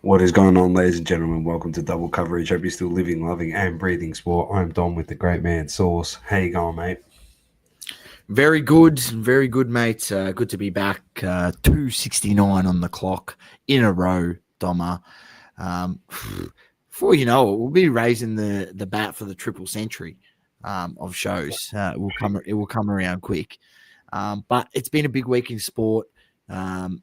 What is going on, ladies and gentlemen? Welcome to Double Coverage. Hope you're still living, loving, and breathing sport. I'm Dom with the great man Sauce. How you going, mate? Very good, mate. Good to be back. 269 on the clock in a row, Doma. Um, Before you know it, we'll be raising the bat for the triple century of shows. It will come around quick. But it's been a big week in sport. Um,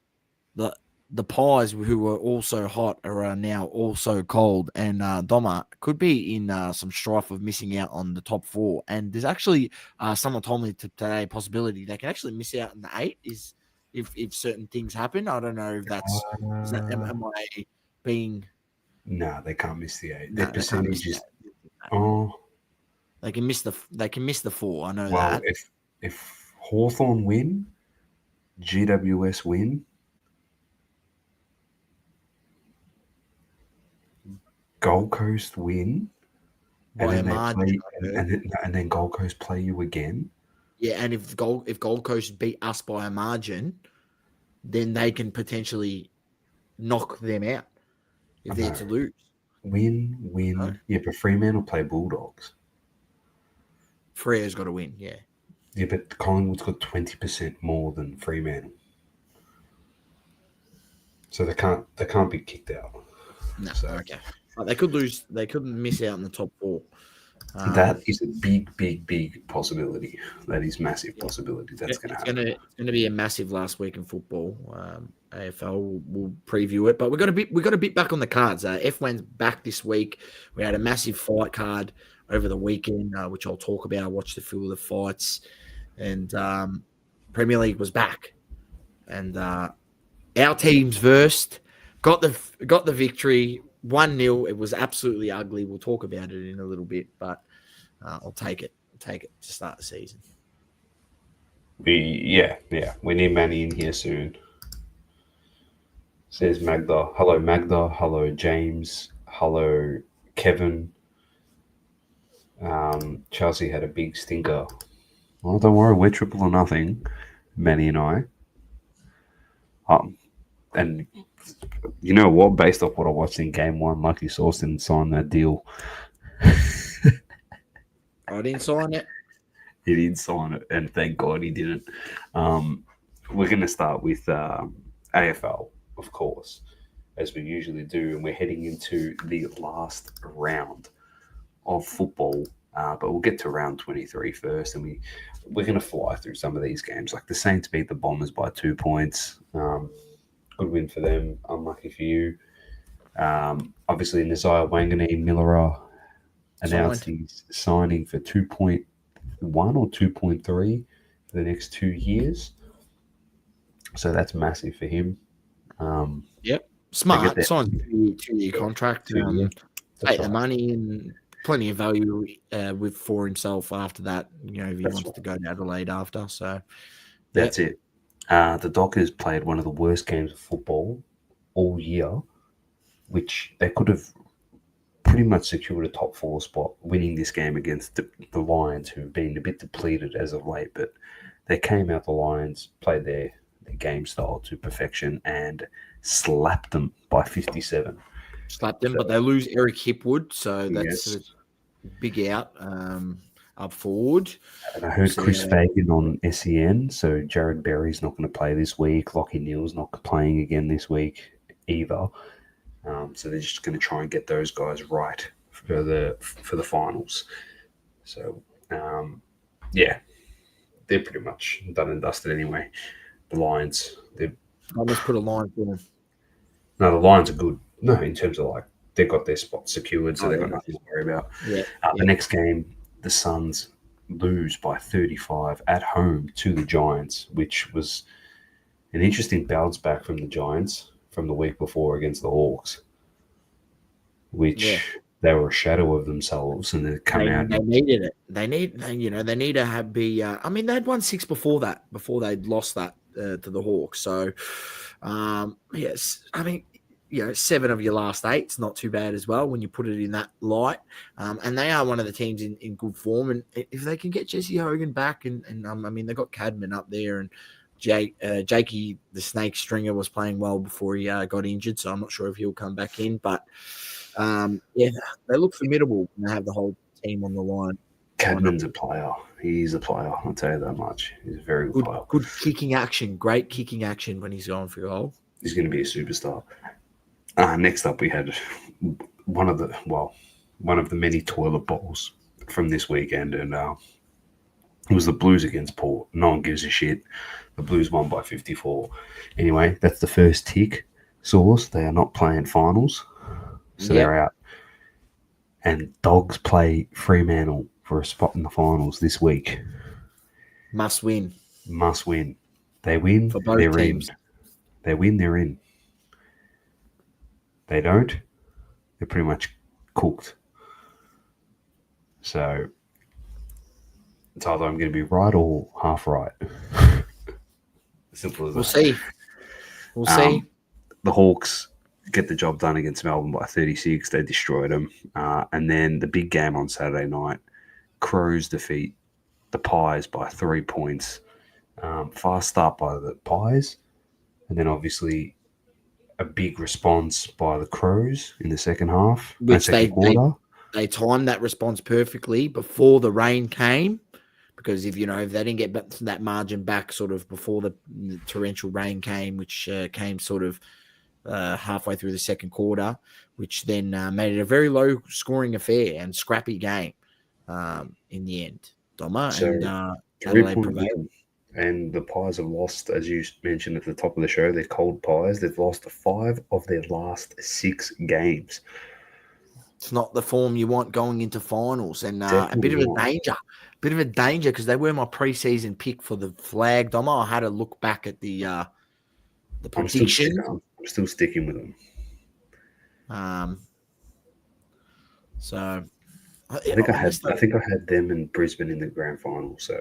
the the Pies, who were also hot, are now also cold, and Doma could be in some strife of missing out on the top four. And there's actually someone told me today a possibility they can actually miss out on the eight is if certain things happen. I don't know if that's is that am I being Nah, they can't miss the eight. Their no, they can't miss percentage is that. oh They can miss the four. I know well. that. If Hawthorn win, GWS win, Gold Coast win, and By a then they margin. play, I heard. and then Gold Coast play you again. Yeah, and if Gold Coast beat us by a margin, then they can potentially knock them out I if they're know. to lose. No, Yeah, but Fremantle play Bulldogs. Freya's got to win. Yeah, Yeah, but Collingwood's got 20% more than Fremantle, so they can't be kicked out. no, So okay, but they could lose. They could miss out in the top four. that is a big, big, big possibility. That is massive Yeah, possibility. That's going to it's happen. gonna be a massive last week in football. AFL will preview it, but we got a bit back on the cards. F1's back this week. We had a massive fight card over the weekend, which I'll talk about. I watched a few of the fights, and Premier League was back, and our teams versed, got the victory 1-0. It was absolutely ugly. We'll talk about it in a little bit, but I'll take it. Take it to start the season. We need Manny in here soon. Says Magda. Hello, Magda. Hello, James. Hello, Kevin. Chelsea had a big stinker. Well, don't worry, we're triple or nothing, Manny and I. And you know what? Based off what I watched in game one, Lucky Sauce didn't sign that deal. I didn't sign it. He didn't sign it, and thank God he didn't. We're going to start with AFL, of course, as we usually do, and we're heading into the last round of football. But we'll get to round 23 first, and we're going to fly through some of these games. Like the Saints beat the Bombers by 2 points. Good win for them. Unlucky for you. Obviously, Nazaya Wanganeen Millera announced he's signing for 2.1 or 2.3 for the next 2 years. So that's massive for him. Yep, smart. Signed a 2-year contract. Take the money and plenty of value for himself after that. You know, if he wants to go to Adelaide after. So that's it. The Dockers played one of the worst games of football all year, which they could have pretty much secured a top four spot winning this game against the Lions, who've been a bit depleted as of late. But they came out, the Lions, played their game style to perfection and slapped them by 57. Slapped them, but they lose Eric Hipwood, so that's a big out up forward. And I heard Chris Fagan on SEN, so Jared Berry's not going to play this week. Lockie Neal's not playing again this week either. So they're just going to try and get those guys right for the finals. So they're pretty much done and dusted anyway. The Lions, I must put a line for them. No, the Lions are good. No, in terms of like they've got their spot secured, so they've got nothing to worry about. The next game, the Suns lose by 35 at home to the Giants, which was an interesting bounce back from the Giants from the week before against the Hawks, which they were a shadow of themselves, and they come out. They needed it. They need to be. I mean, they'd won 6 before that, before they'd lost that to the Hawks. So, yes, I mean, 7 of your last 8's not too bad as well when you put it in that light. And they are one of the teams in good form. And if they can get Jesse Hogan back, and I mean, they've got Cadman up there, and Jakey the Snake Stringer was playing well before he got injured, so I'm not sure if he'll come back in. But yeah, they look formidable when they have the whole team on the line. Cadman's a player. He's a player. I'll tell you that much. He's a very good player. Good kicking action. Great kicking action when he's going for a goal. He's going to be a superstar. Next up, we had one of the many toilet bowls from this weekend, and it was the Blues against Port. No one gives a shit. The Blues won by 54. Anyway, that's the first tick. Source, they are not playing finals, so they're out. And Dogs play Fremantle for a spot in the finals this week. Must win. They win, for both they're teams. in. They win, they're in. They don't, they're pretty much cooked. So it's either I'm going to be right or half right. Simple as that. We'll see. The Hawks get the job done against Melbourne by 36. They destroyed them. And then the big game on Saturday night, Crows defeat the Pies by 3 points. Fast start by the Pies. And then obviously a big response by the Crows in the second half. Which they timed that response perfectly before the rain came. Because if they didn't get that margin back sort of before the torrential rain came, which came sort of halfway through the second quarter, which then made it a very low-scoring affair and scrappy game in the end. Doma and Adelaide prevailed. And the Pies have lost, as you mentioned at the top of the show, they're cold Pies. They've lost 5 of their last 6 games. It's not the form you want going into finals, and a bit of a danger because they were my preseason pick for the flag. Doma, I had to look back at the prediction. I'm still sticking with them. So I think I had them in Brisbane in the grand final. So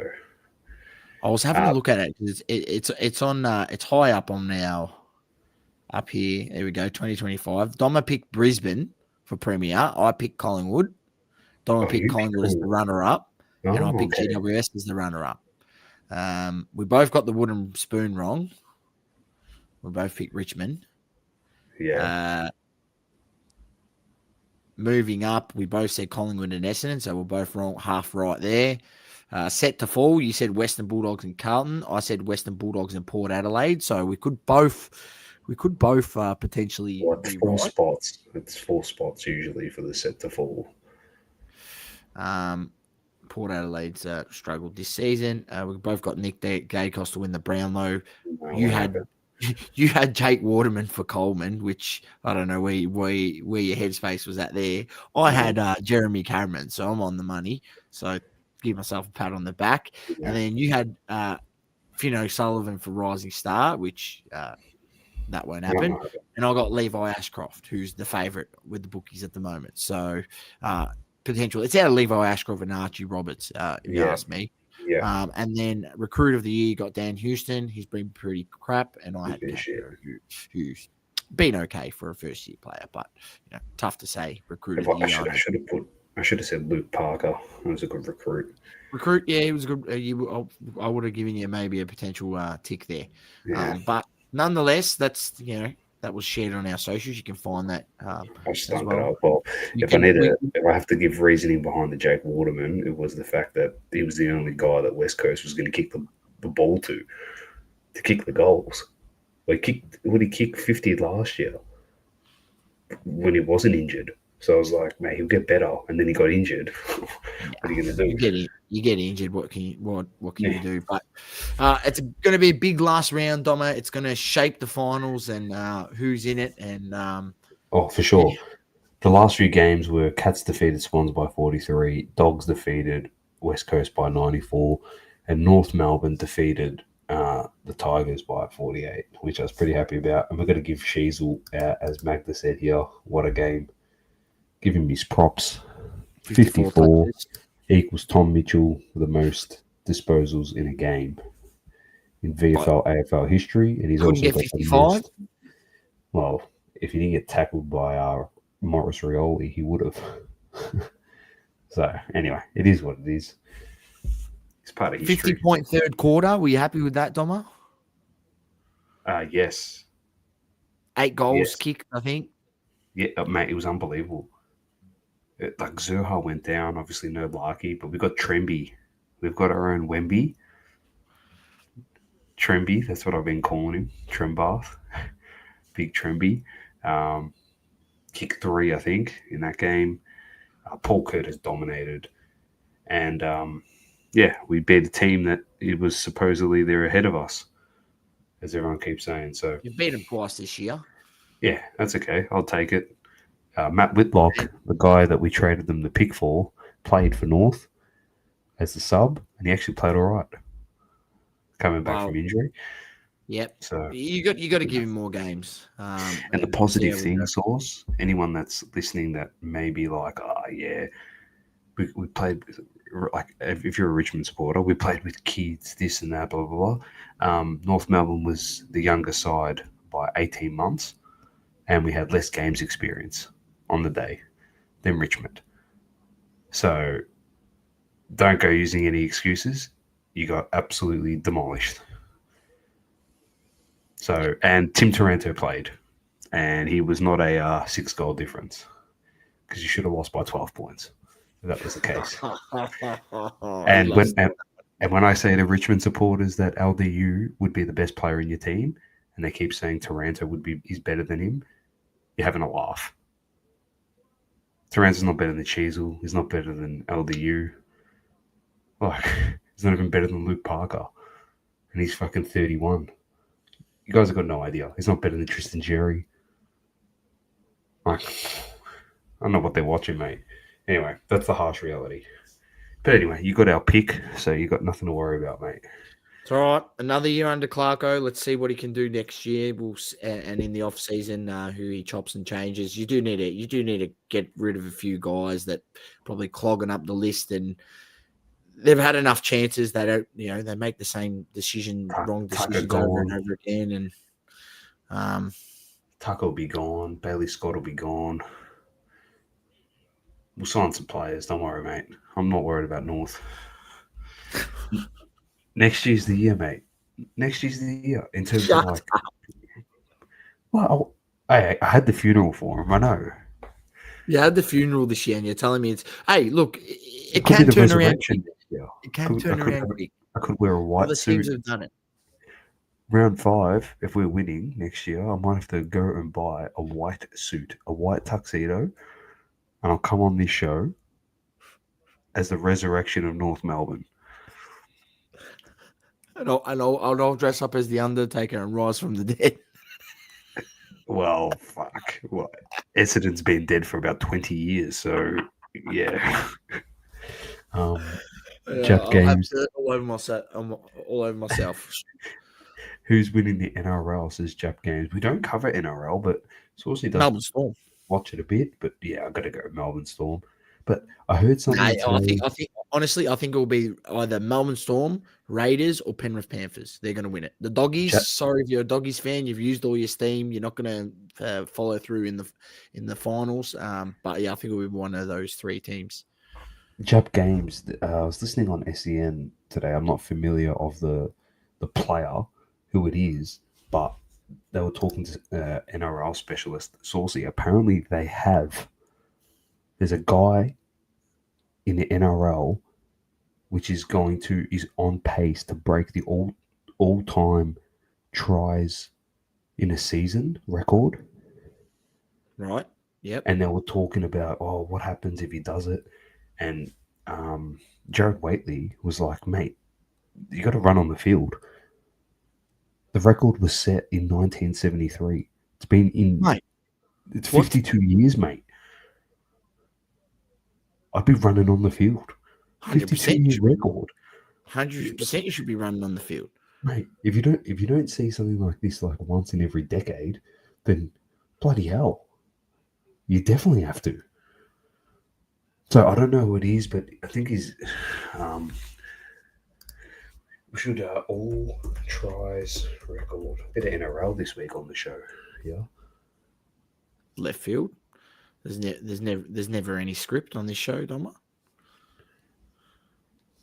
I was having a look at it because it's on it's high up on now up here. There we go, 2025. Doma picked Brisbane for Premier. I picked Collingwood. Doma picked Collingwood as the runner-up, and I picked GWS as the runner-up. We both got the wooden spoon wrong. We both picked Richmond. Yeah. Moving up, we both said Collingwood and Essendon, so we're both wrong, half right there. Set to fall, you said Western Bulldogs and Carlton. I said Western Bulldogs and Port Adelaide. So we could both potentially. Well, it's 4 spots. It's 4 spots usually for the set to fall. Port Adelaide's struggled this season. We've both got Nick Gaycos to win the Brownlow. You had Jake Waterman for Coleman, which I don't know where your headspace was at there. I had Jeremy Cameron, so I'm on the money. So give myself a pat on the back. Yeah. And then you had Fino Sullivan for Rising Star, which that won't happen. And I got Levi Ashcroft, who's the favourite with the bookies at the moment. So potential. It's out of Levi Ashcroft and Archie Roberts, if you ask me. Yeah. And then recruit of the year got Dan Houston. He's been pretty crap, and I had who's been okay for a first year player, but tough to say. Recruit of the year. I should have said Luke Parker. He was a good recruit. He was good. I would have given you maybe a potential tick there. Yeah. But nonetheless, that's that was shared on our socials. You can find that. I stunk it up. Well, if I have to give reasoning behind the Jake Waterman, it was the fact that he was the only guy that West Coast was going to kick the ball to kick the goals. He kicked 50 last year when he wasn't injured. So I was like, mate, he'll get better, and then he got injured. What are you going to do? You get injured. What can you do? But it's going to be a big last round, Doma. It's going to shape the finals and who's in it. And for sure. Yeah. The last few games were Cats defeated Swans by 43, Dogs defeated West Coast by 94, and North Melbourne defeated the Tigers by 48, which I was pretty happy about. And we're going to give Sheasel, as Magda said here, what a game. Give him his props. 54 equals Tom Mitchell for the most disposals in a game in VFL AFL history, and he's also got 55. The most. Well, if he didn't get tackled by Morris Rioli, he would have. So anyway, it is what it is. It's part of history. 50-point third quarter. Were you happy with that, Doma? Yes. 8 goals Yes. kicked, I think. Yeah, mate, it was unbelievable. Like Zerha went down, obviously no Larky, but we got Tremby. We've got our own Wemby. Tremby, that's what I've been calling him. Trembath. Big Tremby. Um, kick 3, I think, in that game. Paul Curtis dominated. And yeah, we beat a team that it was supposedly they're ahead of us, as everyone keeps saying. So You've beat them twice this year. yeah, that's okay. I'll take it. Matt Whitlock, the guy that we traded them the pick for, played for North as the sub, and he actually played all right, coming back from Well, injury. yep. So, You got to give him more games. and the And see positive how we thing, go. Source, anyone that's listening that may be like, oh, yeah, we played, like, if you're a Richmond supporter, we played with kids, this and that, blah, blah, blah. North Melbourne was the younger side by 18 months, and we had less games experience on the day than Richmond. So don't go using any excuses. You got absolutely demolished. So, and Tim Taranto played, and he was not a 6 goal difference because you should have lost by 12 points if that was the case. He And when loves and when I say to Richmond supporters that LDU would be the best player in your team, and they keep saying Taranto would be is better than him, you're having a laugh. Taranto's not better than Cheezel. He's not better than LDU. Like he's not even better than Luke Parker, and he's fucking 31. You guys have got no idea. He's not better than Tristan Jerry. Like I don't know what they're watching, mate. Anyway, that's the harsh reality. But anyway, you got our pick, so you got nothing to worry about, mate. It's all right. Another year under Clarko. Let's see what he can do next year. And in the off season, who he chops and changes. You do need to get rid of a few guys that probably clogging up the list, and they've had enough chances. They don't, they make the same wrong Tucker decisions over and gone. over again. And Tucker will be gone. Bailey Scott will be gone. We'll sign some players. Don't worry, mate. I'm not worried about North. Next year's the year, mate. Next year's the year in terms of shut. like. Well, I had the funeral for him. I know. You had the funeral this year, and you're telling me it's. Hey, look, It it could be can the turn around quick. resurrection next year. It can turn around quick. I could wear a white Other teams suit. have done it. Round 5, if we're winning next year, I might have to go and buy a white suit, a white tuxedo, and I'll come on this show as the resurrection of North Melbourne. And I'll dress up as the Undertaker and rise from the dead. Well, fuck. What? Essendon's been dead for about 20 years, so yeah. Jap I'll have Games. dirt all over myself. All over myself. Who's winning the NRL, says Jap Games. We don't cover NRL, but Saucy does Melbourne Storm. watch it a bit. But yeah, I've got to go Melbourne Storm. But I heard No, something today. I think honestly, I think it will be either Melbourne Storm, Raiders, or Penrith Panthers. They're going to win it. The Doggies. Sorry if you're a Doggies fan, you've used all your steam. You're not going to follow through in the finals. But yeah, I think it will be one of those three teams. Jap Games. I was listening on SEN today. I'm not familiar of the player who it is, but they were talking to NRL specialist Saucy. Apparently, there's a guy in the NRL which is on pace to break the all time tries in a season record. Right. Yep. And they were talking about, oh, what happens if he does it? And Jared Waitley was like, mate, you got to run on the field. The record was set in 1973. It's been Mate, it's 52 years, mate. I'd be running on the field. 52 year record. 100%. You should be running on the field, mate. If you don't see something like this like once in every decade, then bloody hell, you definitely have to. So I don't know who it is, but I think he's. We should all tries record. Bit of NRL this week on the show. Yeah. left field. There's never any script on this show, Doma.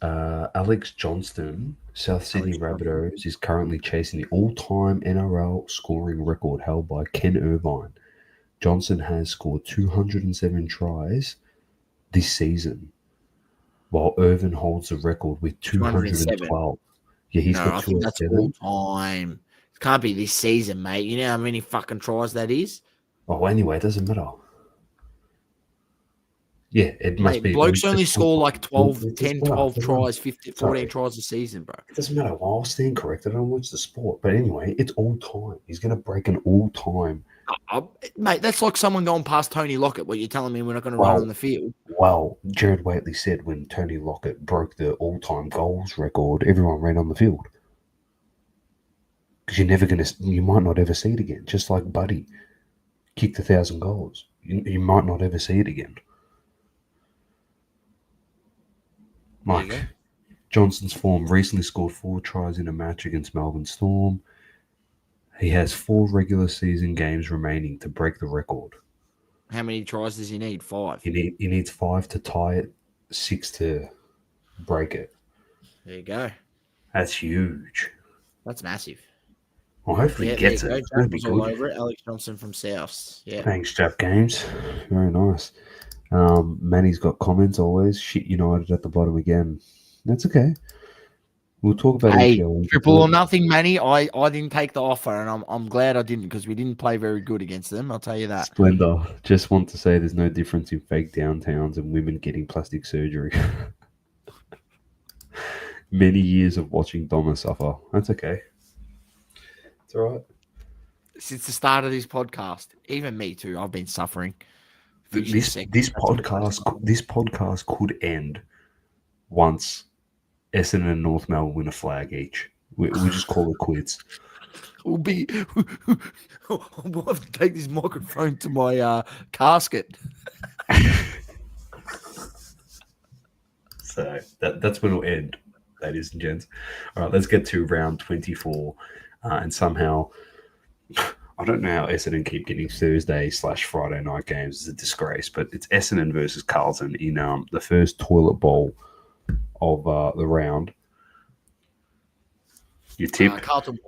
Alex Johnston, South Sydney Alex Johnson. Rabbitohs, is currently chasing the all-time NRL scoring record held by Ken Irvine. Johnson has scored 207 tries this season, while Irvin holds the record with 207. 212. Yeah, he's No, got I think that's all 207. time. It can't be this season, mate. You know how many fucking tries that is? Oh, anyway, it doesn't matter. Yeah, it must Mate, be. blokes only It's score like 12, it 10, doesn't matter. 12 tries, 15, 14 Sorry. tries a season, bro. It doesn't matter. Well, I'll stand corrected. I don't watch the sport. But anyway, it's all time. He's going to break an all time. Mate, that's like someone going past Tony Lockett. What you're telling me we're not going to run on the field? Well, Jared Waitley said when Tony Lockett broke the all time goals record, everyone ran on the field. Because you might not ever see it again. Just like Buddy kicked 1,000 goals. You might not ever see it again. Mike Johnson's form recently scored 4 tries in a match against Melbourne Storm. He has 4 regular season games remaining to break the record. How many tries does he need? 5. He needs 5 to tie it, 6 to break it. There you go. That's huge. That's massive. Well, hopefully he gets it. Jack was all over it. Alex Johnson from Souths. Yeah. Thanks, Jap Games. Very nice. Manny's got comments always. Shit United at the bottom again. That's okay. We'll talk about EPL. Triple or nothing, Manny. I didn't take the offer, and I'm glad I didn't because we didn't play very good against them. I'll tell you that. Splendor. Just want to say there's no difference in fake downtowns and women getting plastic surgery. Many years of watching Doma suffer. That's okay. It's all right. Since the start of this podcast, even me too, I've been suffering. This podcast could end once Essendon and North Melbourne win a flag each. We'll just call it quits. We'll have to take this microphone to my casket. So that's when it'll end, ladies and gents. All right, let's get to round 24. And somehow, I don't know how Essendon keep getting Thursday/Friday night games. It's a disgrace, but it's Essendon versus Carlton in the first toilet bowl of the round. Your tip? Carlton.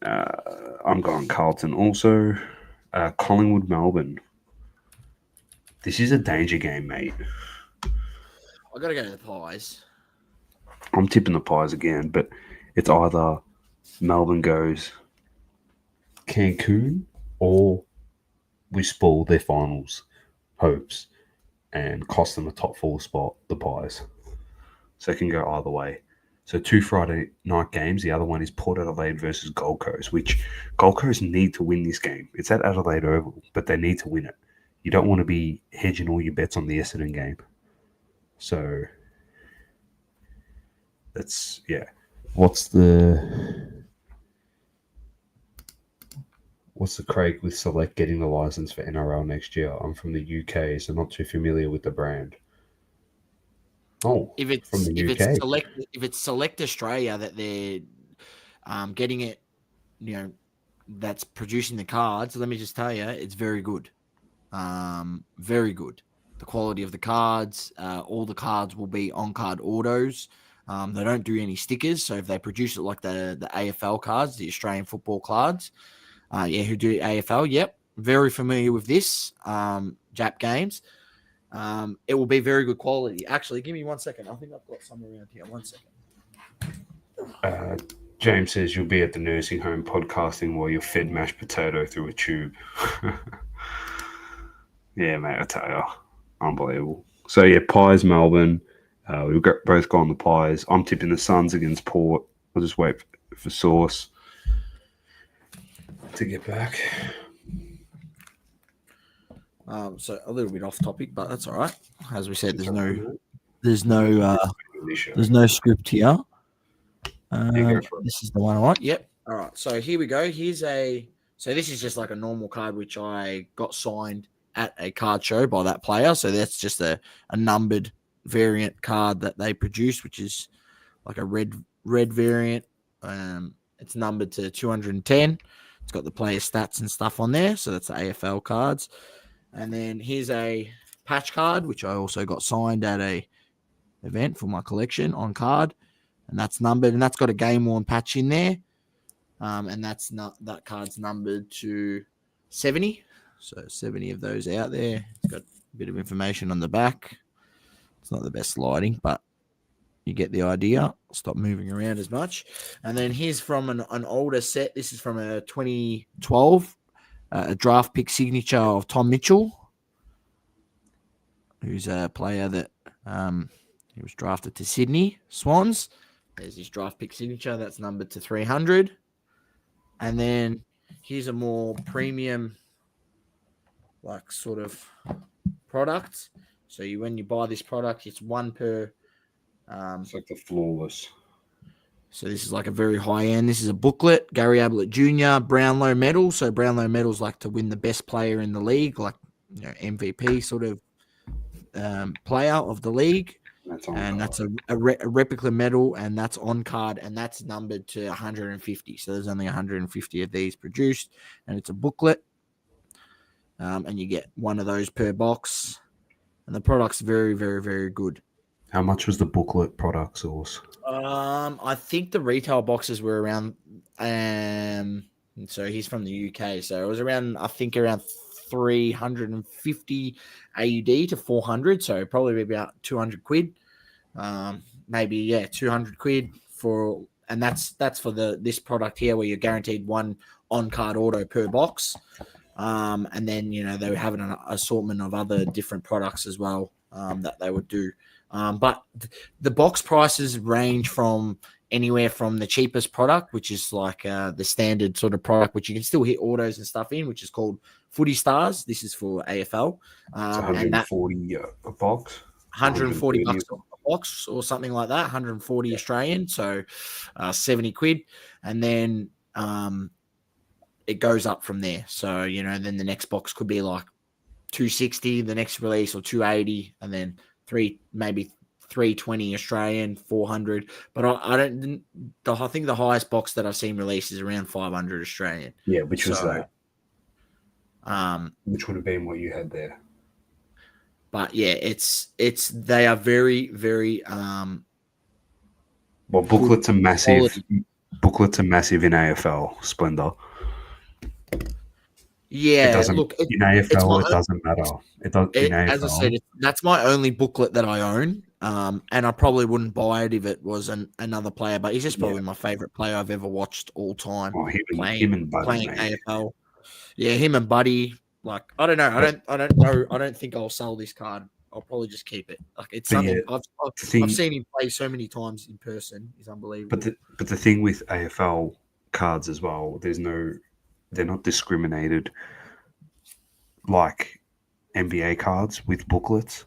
I'm going Carlton also. Collingwood, Melbourne. This is a danger game, mate. I got to go to the Pies. I'm tipping the Pies again, but it's either Melbourne goes Cancun or we spoil their finals hopes and cost them a top 4 spot, the Pies. So it can go either way. So 2 Friday night games. The other one is Port Adelaide versus Gold Coast, which Gold Coast need to win this game. It's at Adelaide Oval, but they need to win it. You don't want to be hedging all your bets on the Essendon game. So that's, yeah. What's the Craig with Select getting the license for NRL next year? I'm from the UK, so not too familiar with the brand. Oh, if it's from the if UK. it's Select Australia that they're getting it, that's producing the cards. Let me just tell you, it's very good. Very good. The quality of the cards, all the cards will be on-card autos. They don't do any stickers, so if they produce it like the AFL cards, the Australian football cards, who do AFL, yep, very familiar with this, Jap Games. It will be very good quality. Actually, give me 1 second. I think I've got some around here. 1 second. James says you'll be at the nursing home podcasting while you're fed mashed potato through a tube. Yeah, mate, I tell you. Unbelievable. So, yeah, Pies, Melbourne. We've both gone the Pies. I'm tipping the Suns against Port. I'll just wait for Sauce to get back. So a little bit off topic, but that's all right. As we said, there's no script here. This is the one I want. Yep. All right. So here we go. So this is just like a normal card which I got signed at a card show by that player. So that's just a numbered variant card that they produce, which is like a red variant. It's numbered to 210. It's got the player stats and stuff on there. So that's the AFL cards. And then here's a patch card, which I also got signed at a event for my collection on card, and that's numbered, and that's got a game worn patch in there, and that's not that card's numbered to 70. So 70 of those out there. It's got a bit of information on the back. It's not the best lighting, but you get the idea. I'll stop moving around as much. And then here's from an older set. This is from a 2012, a draft pick signature of Tom Mitchell, who's a player that he was drafted to Sydney Swans. There's his draft pick signature. That's numbered to 300. And then here's a more premium, like, sort of product. So when you buy this product, it's one per. It's like the flawless. So this is like a very high end. This is a booklet. Gary Ablett Jr. Brownlow medal. So Brownlow medals like to win the best player in the league, like, you know, MVP sort of player of the league. That's a replica medal, and that's on card, and that's numbered to 150. So there's only 150 of these produced, and it's a booklet, and you get one of those per box, and the product's very, very, very good. How much was the booklet product source? I think the retail boxes were around. So he's from the UK, so it was around. I think around 350 AUD to 400, so probably about 200 quid. Maybe 200 quid for, and that's for this product here, where you're guaranteed one on card auto per box. And then, you know, they would have an assortment of other different products as well that they would do. But the box prices range from anywhere from the cheapest product, which is like the standard sort of product, which you can still hit autos and stuff in, which is called Footy Stars. This is for AFL. It's 140 a box. 140 bucks a box or something like that. 140 Australian, so 70 quid. And then it goes up from there. So, you know, then the next box could be like 260, the next release, or 280, and then maybe 320 Australian, 400. But I think the highest box that I've seen released is around 500 Australian. Yeah, which was that? Which would have been what you had there. But yeah, they are very, very well, booklets are massive. Quality. Booklets are massive in AFL, Splendor. Yeah, in AFL, it doesn't matter. As I said, that's my only booklet that I own, and I probably wouldn't buy it if it was another player. But he's just probably my favorite player I've ever watched all time. Oh, him and Buddy, playing AFL. Yeah, him and Buddy. Like, I don't know. I don't know. I don't think I'll sell this card. I'll probably just keep it. Like, it's something I've seen him play so many times in person. It's unbelievable. But the thing with AFL cards as well, they're not discriminated like NBA cards with booklets.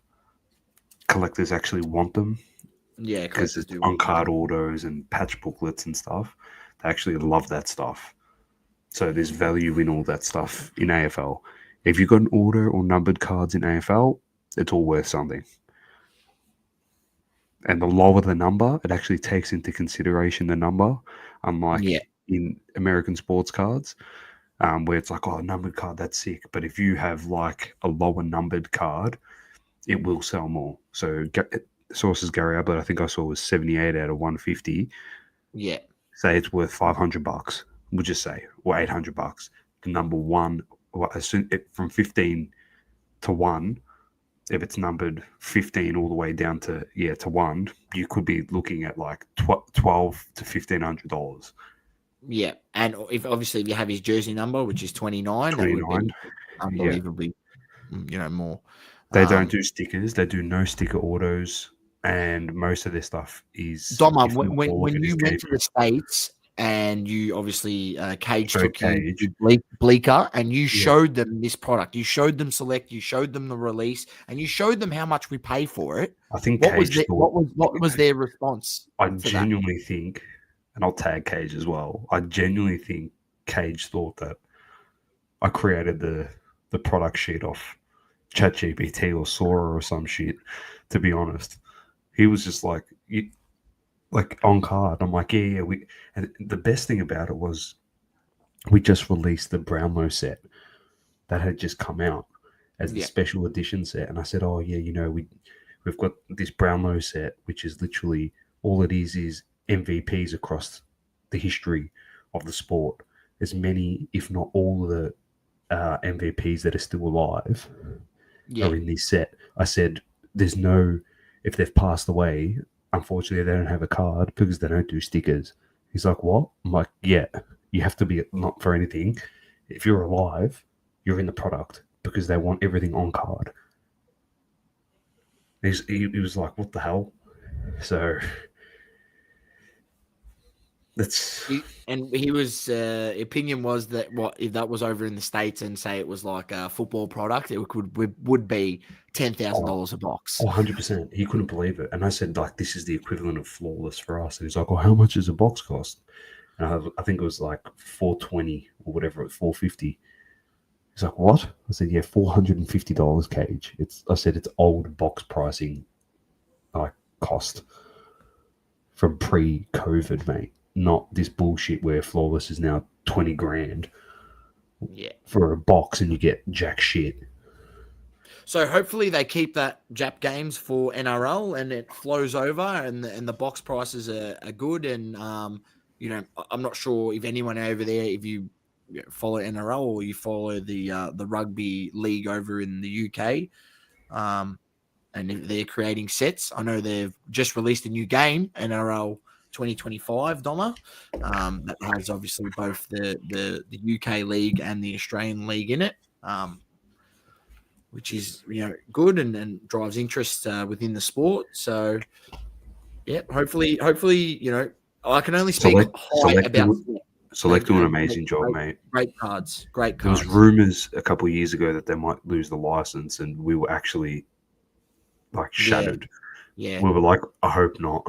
Collectors actually want them. Yeah, because it's on card autos and patch booklets and stuff. They actually love that stuff. So there's value in all that stuff in AFL. If you've got an auto or numbered cards in AFL, it's all worth something. And the lower the number, it actually takes into consideration the number, unlike in American sports cards, where it's like, oh, a numbered card, that's sick. But if you have like a lower numbered card, it will sell more. So sources Gary Ablett, I think I saw, was 78 out of 150. Yeah. Say it's worth $500, we'll just say, or $800. The number one, from 15 to 1, if it's numbered 15 all the way down to 1, you could be looking at like $1,200 to $1,500. Yeah, and if you have his jersey number, which is 29, that would be unbelievably, more. They don't do stickers. They do no sticker autos, and most of their stuff is. Doma, when you went to the States and you obviously Cage took you to Bleecker, and you showed them this product, you showed them Select, you showed them the release, and you showed them how much we pay for it. I think what was their response? I genuinely think, and I'll tag Cage as well, I genuinely think Cage thought that I created the product sheet off ChatGPT or Sora or some shit, to be honest. He was just like on card. I'm like, and the best thing about it was we just released the Brownlow set that had just come out as the special edition set. And I said, oh yeah, we We've got this Brownlow set, which is literally all it is MVPs across the history of the sport. As many, if not all, of the MVPs that are still alive Yeah. are in this set. I said, there's no, if they've passed away, unfortunately, they don't have a card because they don't do stickers. He's like, what? I'm like, yeah, you have to be not for anything. If you're alive, you're in the product because they want everything on card. He was like, what the hell? So that's he was opinion was that what if that was over in the States and say it was like a football product, it would be $10,000 a box. 100%. He couldn't believe it. And I said, like, this is the equivalent of Flawless for us. And he's like, well, how much does a box cost? And I think it was like $420 or whatever, $450. He's like, what? I said, yeah, $450 cage. I said it's old box pricing, like cost from pre-COVID, mate. Not this bullshit where Flawless is now 20 grand for a box and you get jack shit. So hopefully they keep that Jap games for NRL and it flows over and the box prices are good. And, I'm not sure if anyone over there, if you follow NRL or you follow the rugby league over in the UK, and if they're creating sets. I know they've just released a new game, NRL 2025 that has obviously both the UK league and the Australian league in it, which is good and drives interest within the sport. So yeah, hopefully I can only speak about Select do an amazing job, mate. Great cards. There was rumours a couple of years ago that they might lose the license, and we were actually like shattered. Yeah. We were like, I hope not.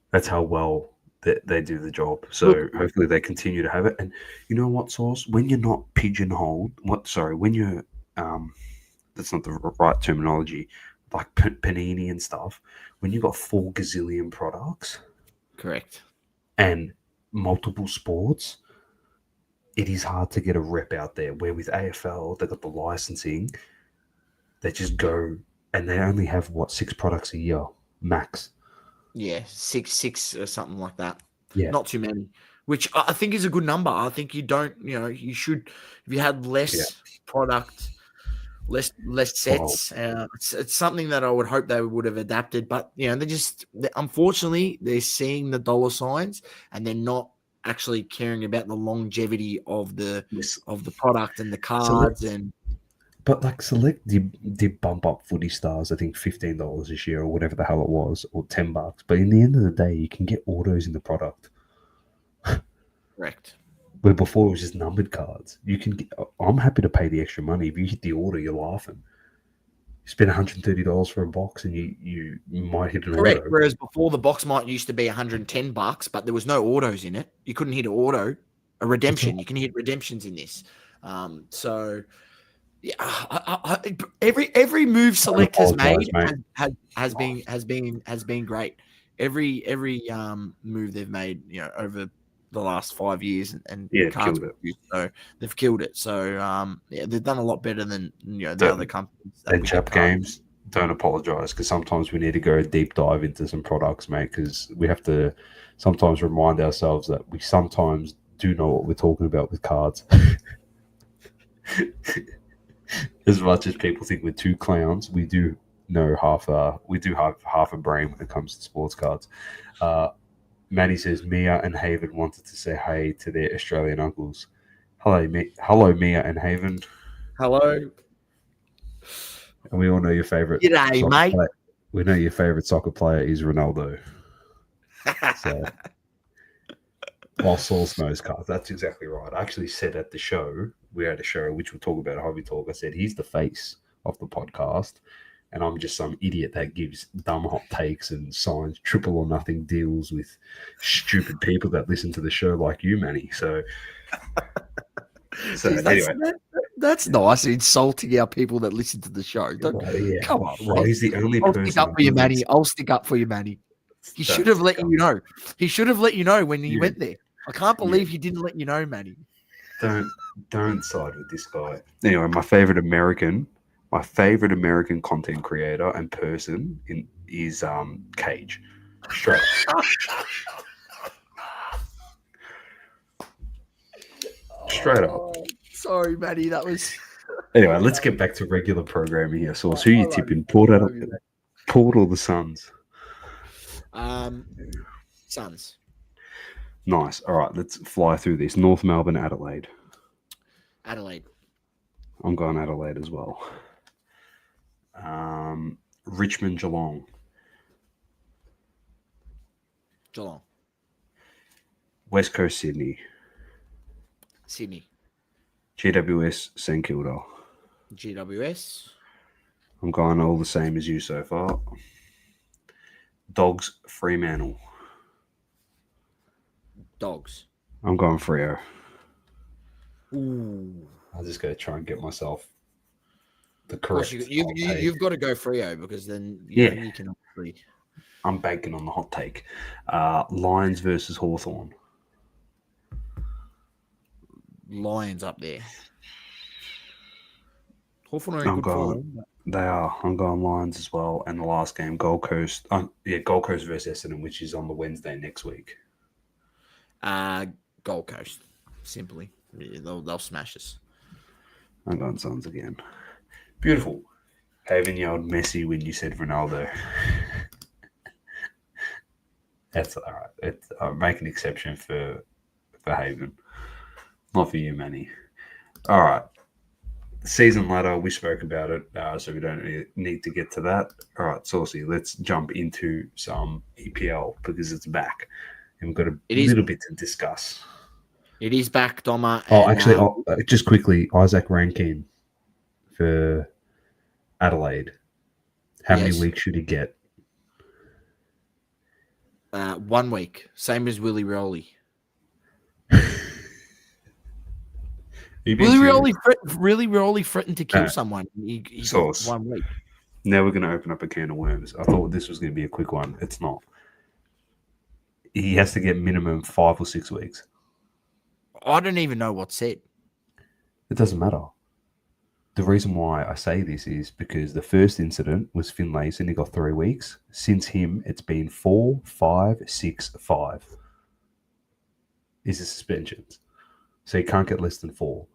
That's how well they do the job. So hopefully they continue to have it. And you know what, Sauce? When you're not pigeonholed, when you're that's not the right terminology, like Panini and stuff. When you've got 4 gazillion products, correct, and multiple sports, it is hard to get a rep out there. Where with AFL, they got the licensing, they just go and they only have 6 products a year max. Yeah, six or something like that. Yeah, not too many, which I think is a good number. I think you should, if you had less product, less sets. It's something that I would hope they would have adapted, but unfortunately they're seeing the dollar signs and they're not actually caring about the longevity of the product and the cards. But like Select did bump up Footy Stars, I think $15 this year or whatever the hell it was, or $10. But in the end of the day, you can get autos in the product. Correct. Where before it was just numbered cards. I'm happy to pay the extra money. If you hit the auto, you're laughing. You spend $130 for a box and you might hit an auto. Whereas before the box might used to be $110, but there was no autos in it. You couldn't hit an auto, a redemption. You can hit redemptions in this. So yeah, every move Select has made has been great. Every move they've made, over the last 5 years and cards killed it. So they've killed it. So they've done a lot better than the other companies. And Jap Games, don't apologize, because sometimes we need to go a deep dive into some products, mate, because we have to sometimes remind ourselves that we sometimes do know what we're talking about with cards. As much as people think we're 2 clowns, we do know half a brain when it comes to sports cards. Maddie says Mia and Haven wanted to say hey to their Australian uncles. Hello, Mia and Haven. Hello. And we all know your favorite. G'day, mate. We know your favorite soccer player is Ronaldo. So, while Sauce knows cards, that's exactly right. I actually said at the show, we had a show which we'll talk about Hobby Talk. I said he's the face of the podcast, and I'm just some idiot that gives dumb hot takes and signs triple or nothing deals with stupid people that listen to the show like you, Manny. So Jeez, anyway. That's nice, insulting our people that listen to the show. Come on. Well, he's the only person. I'll stick up for you, Manny. I'll stick up for you, Manny. He should have let you know. He should have let you know when he went there. I can't believe he didn't let you know, Manny. Don't side with this guy. Anyway, my favorite American My favorite American content creator and person is Cage. Straight up. Straight up. Sorry, Matty. That was. Anyway, let's get back to regular programming here. So, who I you love tipping? you. I love you, mate. Port or the Suns? Suns. Nice. All right, let's fly through this. North Melbourne, Adelaide. Adelaide. I'm going Adelaide as well. Richmond, Geelong. Geelong. West Coast, Sydney. Sydney. GWS, St Kilda. GWS. I'm going all the same as you so far. Dogs, Fremantle. Dogs. I'm going Freo. Ooh. I'm just going to try and get myself the Of course, correct. you've got to go Freo because then Yeah. you can obviously. I'm banking on the hot take. Lions versus Hawthorn. Lions up there. Hawthorn are in good form. They are. I'm going Lions as well. And the last game, Gold Coast. Gold Coast versus Essendon, which is on the Wednesday next week. Gold Coast. Simply. Yeah, they'll smash us. I'm going Suns again. Beautiful. Haven yelled Messi when you said Ronaldo. That's all right. I'll make an exception for Haven. Not for you, Manny. All right. Season ladder, we spoke about it, so we don't need to get to that. All right, Saucy, let's jump into some EPL because it's back. And we've got a little bit to discuss. It is back, Doma. Just quickly, Isaac Rankine for Adelaide. How many weeks should he get? 1 week. Same as Willie Rioli. Willie Rioli threatened to kill someone. He got 1 week. Now we're going to open up a can of worms. I thought this was going to be a quick one. It's not. He has to get minimum 5 or 6 weeks. I don't even know what's said. It doesn't matter. The reason why I say this is because the first incident was Finlayson. He got 3 weeks. Since him, it's been 4, 5, 6, 5. Is the suspensions. So he can't get less than 4.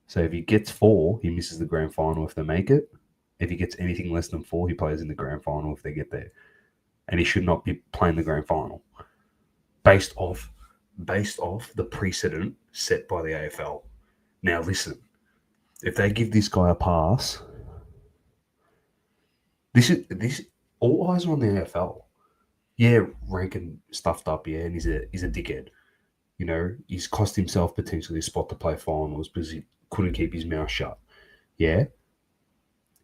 So if he gets 4, he misses the grand final if they make it. If he gets anything less than 4, he plays in the grand final if they get there. And he should not be playing the grand final. Based off the precedent set by the AFL. Now listen, if they give this guy a pass, this all eyes are on the AFL. Yeah, Rankin stuffed up, yeah, and he's a dickhead. You know, he's cost himself potentially a spot to play finals because he couldn't keep his mouth shut. Yeah?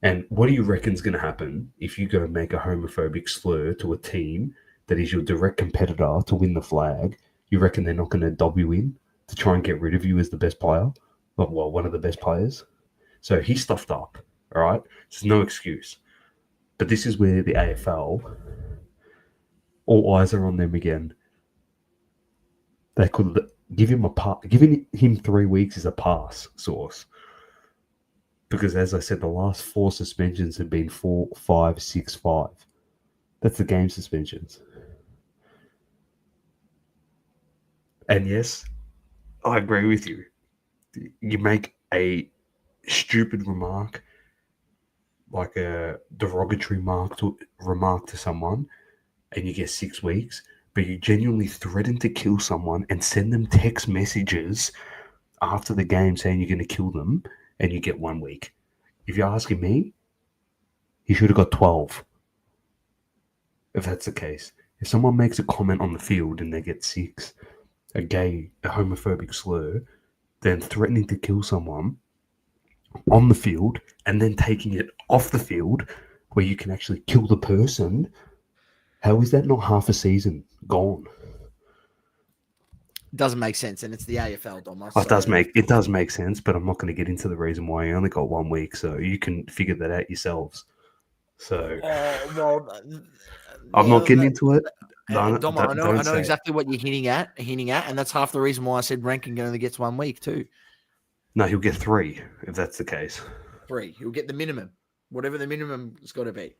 And what do you reckon's going to happen if you go make a homophobic slur to a team that is your direct competitor to win the flag? You reckon they're not going to dob you in to try and get rid of you as the best player? Well, one of the best players? So he stuffed up, all right? There's no excuse. But this is where the AFL, all eyes are on them again. They could give him a pass. Giving him 3 weeks is a pass, Source. Because as I said, the last 4 suspensions have been 4, 5, 6, 5. That's the game suspensions. And yes, I agree with you. You make a stupid remark, like a derogatory remark to someone, and you get 6 weeks, but you genuinely threaten to kill someone and send them text messages after the game saying you're going to kill them, and you get 1 week. If you're asking me, he should have got 12. If that's the case. If someone makes a comment on the field and they get 6, a homophobic slur, then threatening to kill someone on the field and then taking it off the field where you can actually kill the person, how is that not half a season gone? Doesn't make sense, and it's the AFL, Thomas. It does make sense, but I'm not going to get into the reason why he only got 1 week, so you can figure that out yourselves. So, I'm not getting into it. Dom, I know exactly what you're hinting at, and that's half the reason why I said Rankin only gets 1 week too. No, he'll get 3 if that's the case. 3, he'll get the minimum. whatever the minimum has got to be.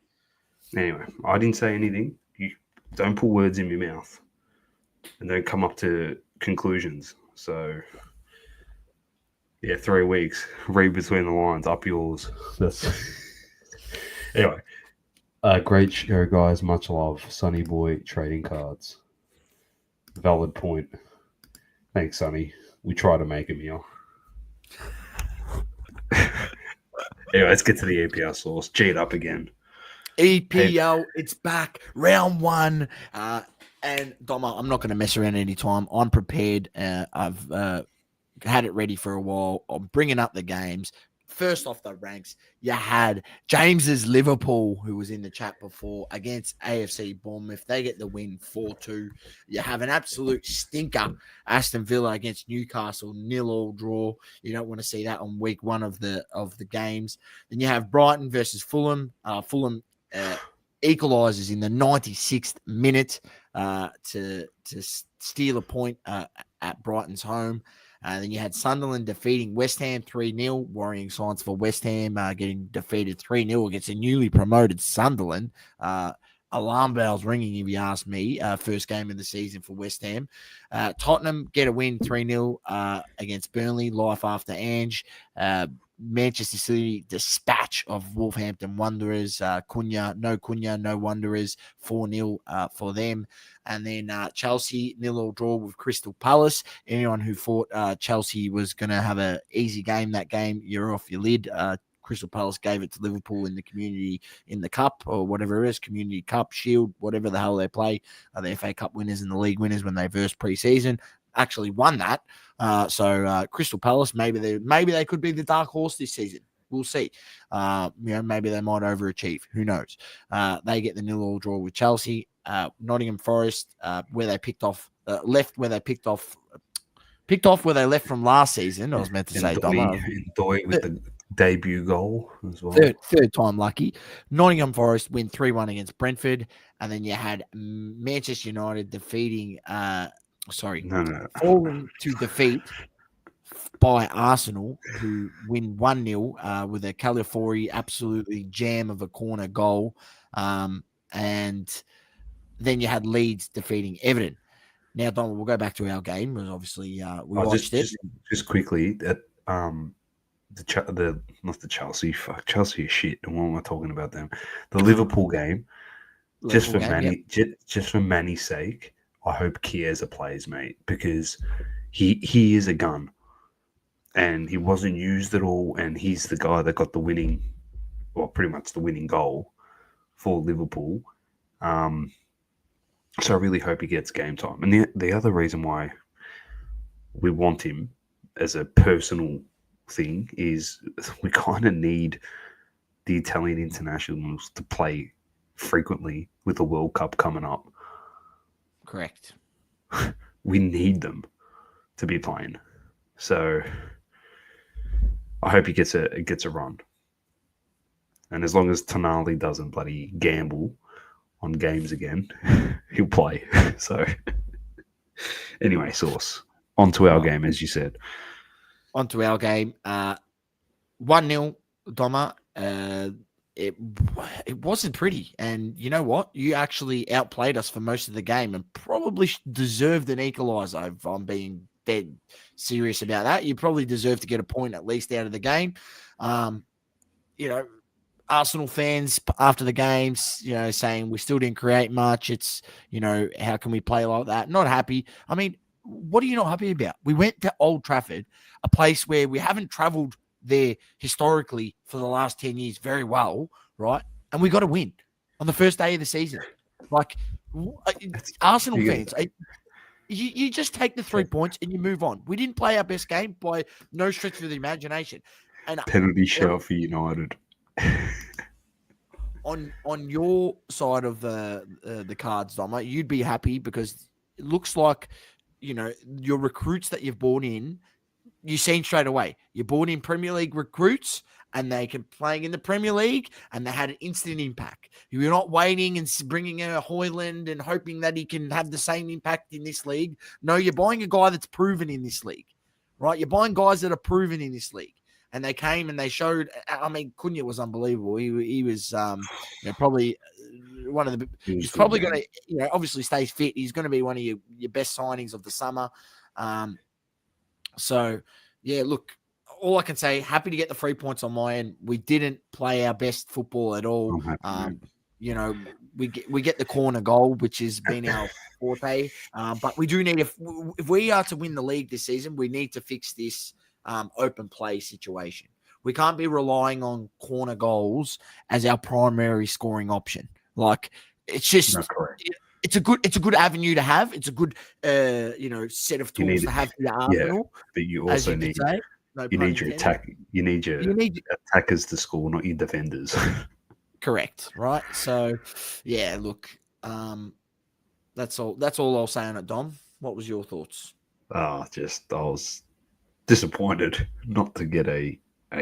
Anyway, I didn't say anything. You don't put words in my mouth and don't come up to conclusions. So, yeah, 3 weeks. Read between the lines. Up yours. That's anyway. Great show, guys. Much love. Sonny Boy Trading Cards. Valid point. Thanks, Sonny. We try to make him here. Anyway, let's get to the EPL source. G it up again. EPL, it's back. Round 1. And Doma, I'm not going to mess around any time. I'm prepared. I've had it ready for a while. I'm bringing up the games. First off the ranks, you had James's Liverpool, who was in the chat before, against AFC Bournemouth. They get the win 4-2. You have an absolute stinker, Aston Villa against Newcastle, 0-0 draw. You don't want to see that on week 1 of the games. Then you have Brighton versus Fulham. Fulham equalises in the 96th minute to steal a point at Brighton's home. Then you had Sunderland defeating West Ham 3-0. Worrying signs for West Ham getting defeated 3-0 against a newly promoted Sunderland. Alarm bells ringing, if you ask me. First game of the season for West Ham. Tottenham get a win 3-0 against Burnley. Life after Ange. Manchester City dispatch of Wolverhampton Wanderers. Cunha, no Wanderers. 4-0 for them. And then Chelsea 0-0 draw with Crystal Palace. Anyone who thought Chelsea was going to have an easy game that game, you're off your lid. Crystal Palace gave it to Liverpool in the community, in the cup or whatever it is, community cup, shield, whatever the hell they play. The FA Cup winners and the league winners when they versed pre-season. Actually won that. So Crystal Palace, maybe they could be the dark horse this season. We'll see. Maybe they might overachieve. Who knows? They get the 0-0 draw with Chelsea. Nottingham Forest, where they left where they left from last season. I was meant to say, Doi with the debut goal as well. Third time lucky. Nottingham Forest win 3-1 against Brentford, and then you had Manchester United defeating. Falling to defeat by Arsenal, who win 1-0 with a Calafiori absolutely jam of a corner goal, and then you had Leeds defeating Everton. Now, Donald, we'll go back to our game because obviously we watched it. Just quickly, not the Chelsea. Fuck, Chelsea is shit. And what am I talking about them? The Liverpool game. Just for Manny's sake, I hope Chiesa plays, mate, because he is a gun, and he wasn't used at all, and he's the guy that got pretty much the winning goal for Liverpool. So I really hope he gets game time. And the other reason why we want him as a personal thing is we kind of need the Italian internationals to play frequently with the World Cup coming up. Correct. We need them to be playing. So I hope he gets a run. And as long as Tonali doesn't bloody gamble on games again, he'll play. So anyway, Source. On to our game, as you said. On to our game. 1-0, Doma. It wasn't pretty. And you know what? You actually outplayed us for most of the game and probably deserved an equaliser. If I'm being dead serious about that, you probably deserve to get a point at least out of the game. Arsenal fans after the games, saying we still didn't create much. It's, how can we play like that? Not happy. I mean, what are you not happy about? We went to Old Trafford, a place where we haven't travelled there historically for the last 10 years very well, right? And we got a win on the first day of the season. Like, Arsenal fans, you just take the 3 points and you move on. We didn't play our best game by no stretch of the imagination. And penalty shout for United. On your side of the cards, Doma, you'd be happy because it looks like your recruits that you've brought in, you've seen straight away. You brought in Premier League recruits and they can playing in the Premier League and they had an instant impact. You're not waiting and bringing a Hoyland and hoping that he can have the same impact in this league. No, you're buying a guy that's proven in this league, right? You're buying guys that are proven in this league. and they came and they showed. I mean, Cunha was unbelievable. He was probably one of the. He was He's good, probably man. going to obviously stays fit. He's going to be one of your best signings of the summer. So yeah, look. All I can say, happy to get the 3 points on my end. We didn't play our best football at all. I'm happy, man. We get the corner goal, which has been our forte. But we do need if we are to win the league this season, we need to fix this open play situation. We can't be relying on corner goals as our primary scoring option. Like it's just Not correct. it's a good avenue to have. It's a good set of You tools need, to have for your yeah, arsenal, but you as also you could need say. No you pun need your intended. attack. You need your attackers to score, not your defenders. Correct, right? So, yeah, look, that's all. That's all I'll say on it, Dom. What was your thoughts? I was disappointed not to get a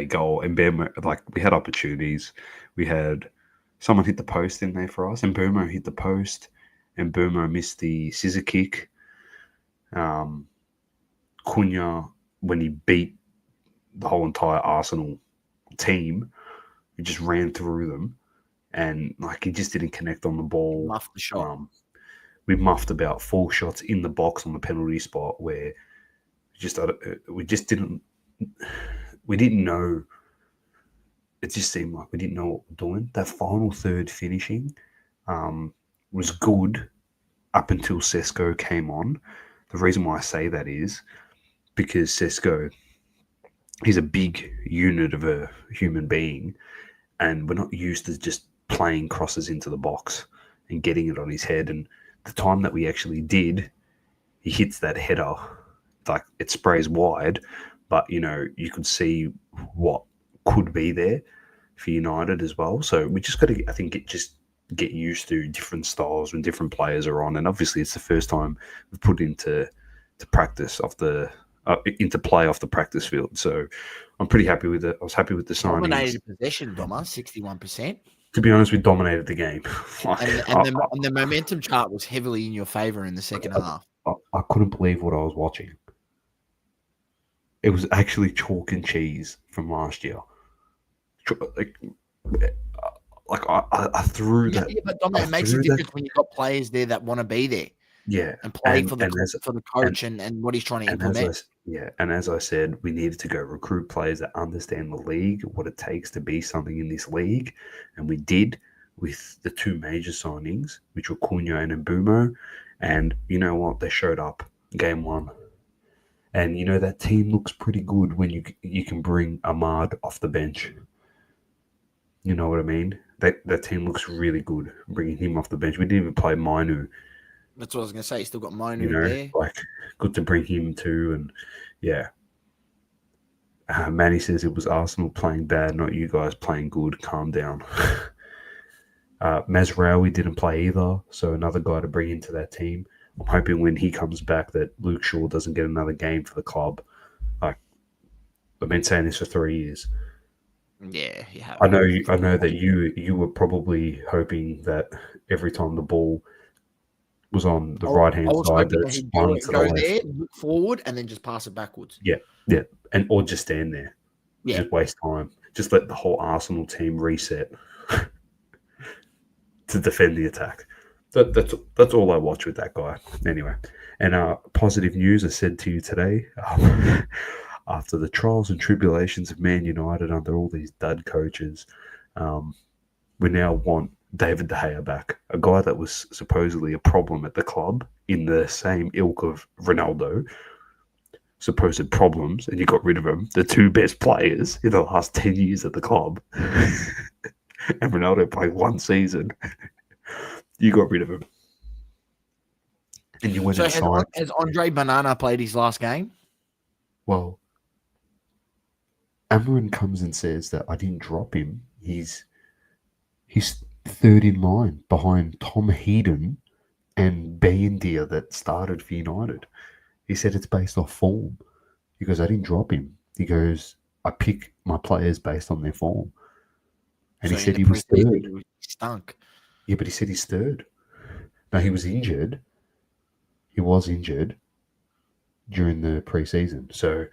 goal. And Burma, like we had opportunities. We had someone hit the post in there for us, and Burma hit the post, and Burma missed the scissor kick. Cunha, when he beat the whole entire Arsenal team, he just ran through them, and like he just didn't connect on the ball. Muff the shot. We muffed about 4 shots in the box on the penalty spot where we didn't know. It just seemed like we didn't know what we're doing. That final third finishing was good up until Sesko came on. The reason why I say that is because Sesko, he's a big unit of a human being, and we're not used to just playing crosses into the box and getting it on his head. And the time that we actually did, he hits that header, like it sprays wide, but you could see what could be there for United as well. So we just got to, I think, get used to different styles when different players are on. And obviously, it's the first time we've put into practice into play off the practice field. So I'm pretty happy with it. I was happy with the signings. Dominated possession, Doma, 61%. To be honest, we dominated the game. And the momentum chart was heavily in your favour in the second half. I couldn't believe what I was watching. It was actually chalk and cheese from last year. I threw that. Yeah, but Dom, it makes a difference when you've got players there that want to be there. Yeah, and play for the coach and what he's trying to implement. And as I said, we needed to go recruit players that understand the league, what it takes to be something in this league, and we did with the 2 major signings, which were Cunha and Mbumo. And you know what? They showed up game 1. And that team looks pretty good when you can bring Ahmad off the bench. You know what I mean? That team looks really good bringing him off the bench. We didn't even play Mainu. That's what I was going to say. You still got Mainu there. Like, good to bring him too. And, yeah. Manny says it was Arsenal playing bad, not you guys playing good. Calm down. Mazraoui didn't play either, so another guy to bring into that team. I'm hoping when he comes back that Luke Shaw doesn't get another game for the club. Like, I've been saying this for 3 years. Yeah, you have. I know that you were probably hoping that every time the ball was on the right-hand side, that it's go to the left. there, look forward, and then just pass it backwards. Yeah, or just stand there. Yeah. Just waste time. Just let the whole Arsenal team reset to defend the attack. That's all I watch with that guy. Anyway, and positive news I said to you today, after the trials and tribulations of Man United under all these dud coaches, we now want David De Gea back, a guy that was supposedly a problem at the club in the same ilk of Ronaldo, supposed problems, and you got rid of him, the 2 best players in the last 10 years at the club. And Ronaldo played 1 season. You got rid of him. And you went and signed. Has Andre Banana played his last game? Well, Amarin comes and says that I didn't drop him. He's 3rd in line behind Tom Heaton and Bandia that started for United. He said it's based off form. He goes, I didn't drop him. He goes, I pick my players based on their form. And he said he was 3rd. He stunk. Yeah, but he said he's 3rd. No, he was injured. He was injured during the pre-season. So,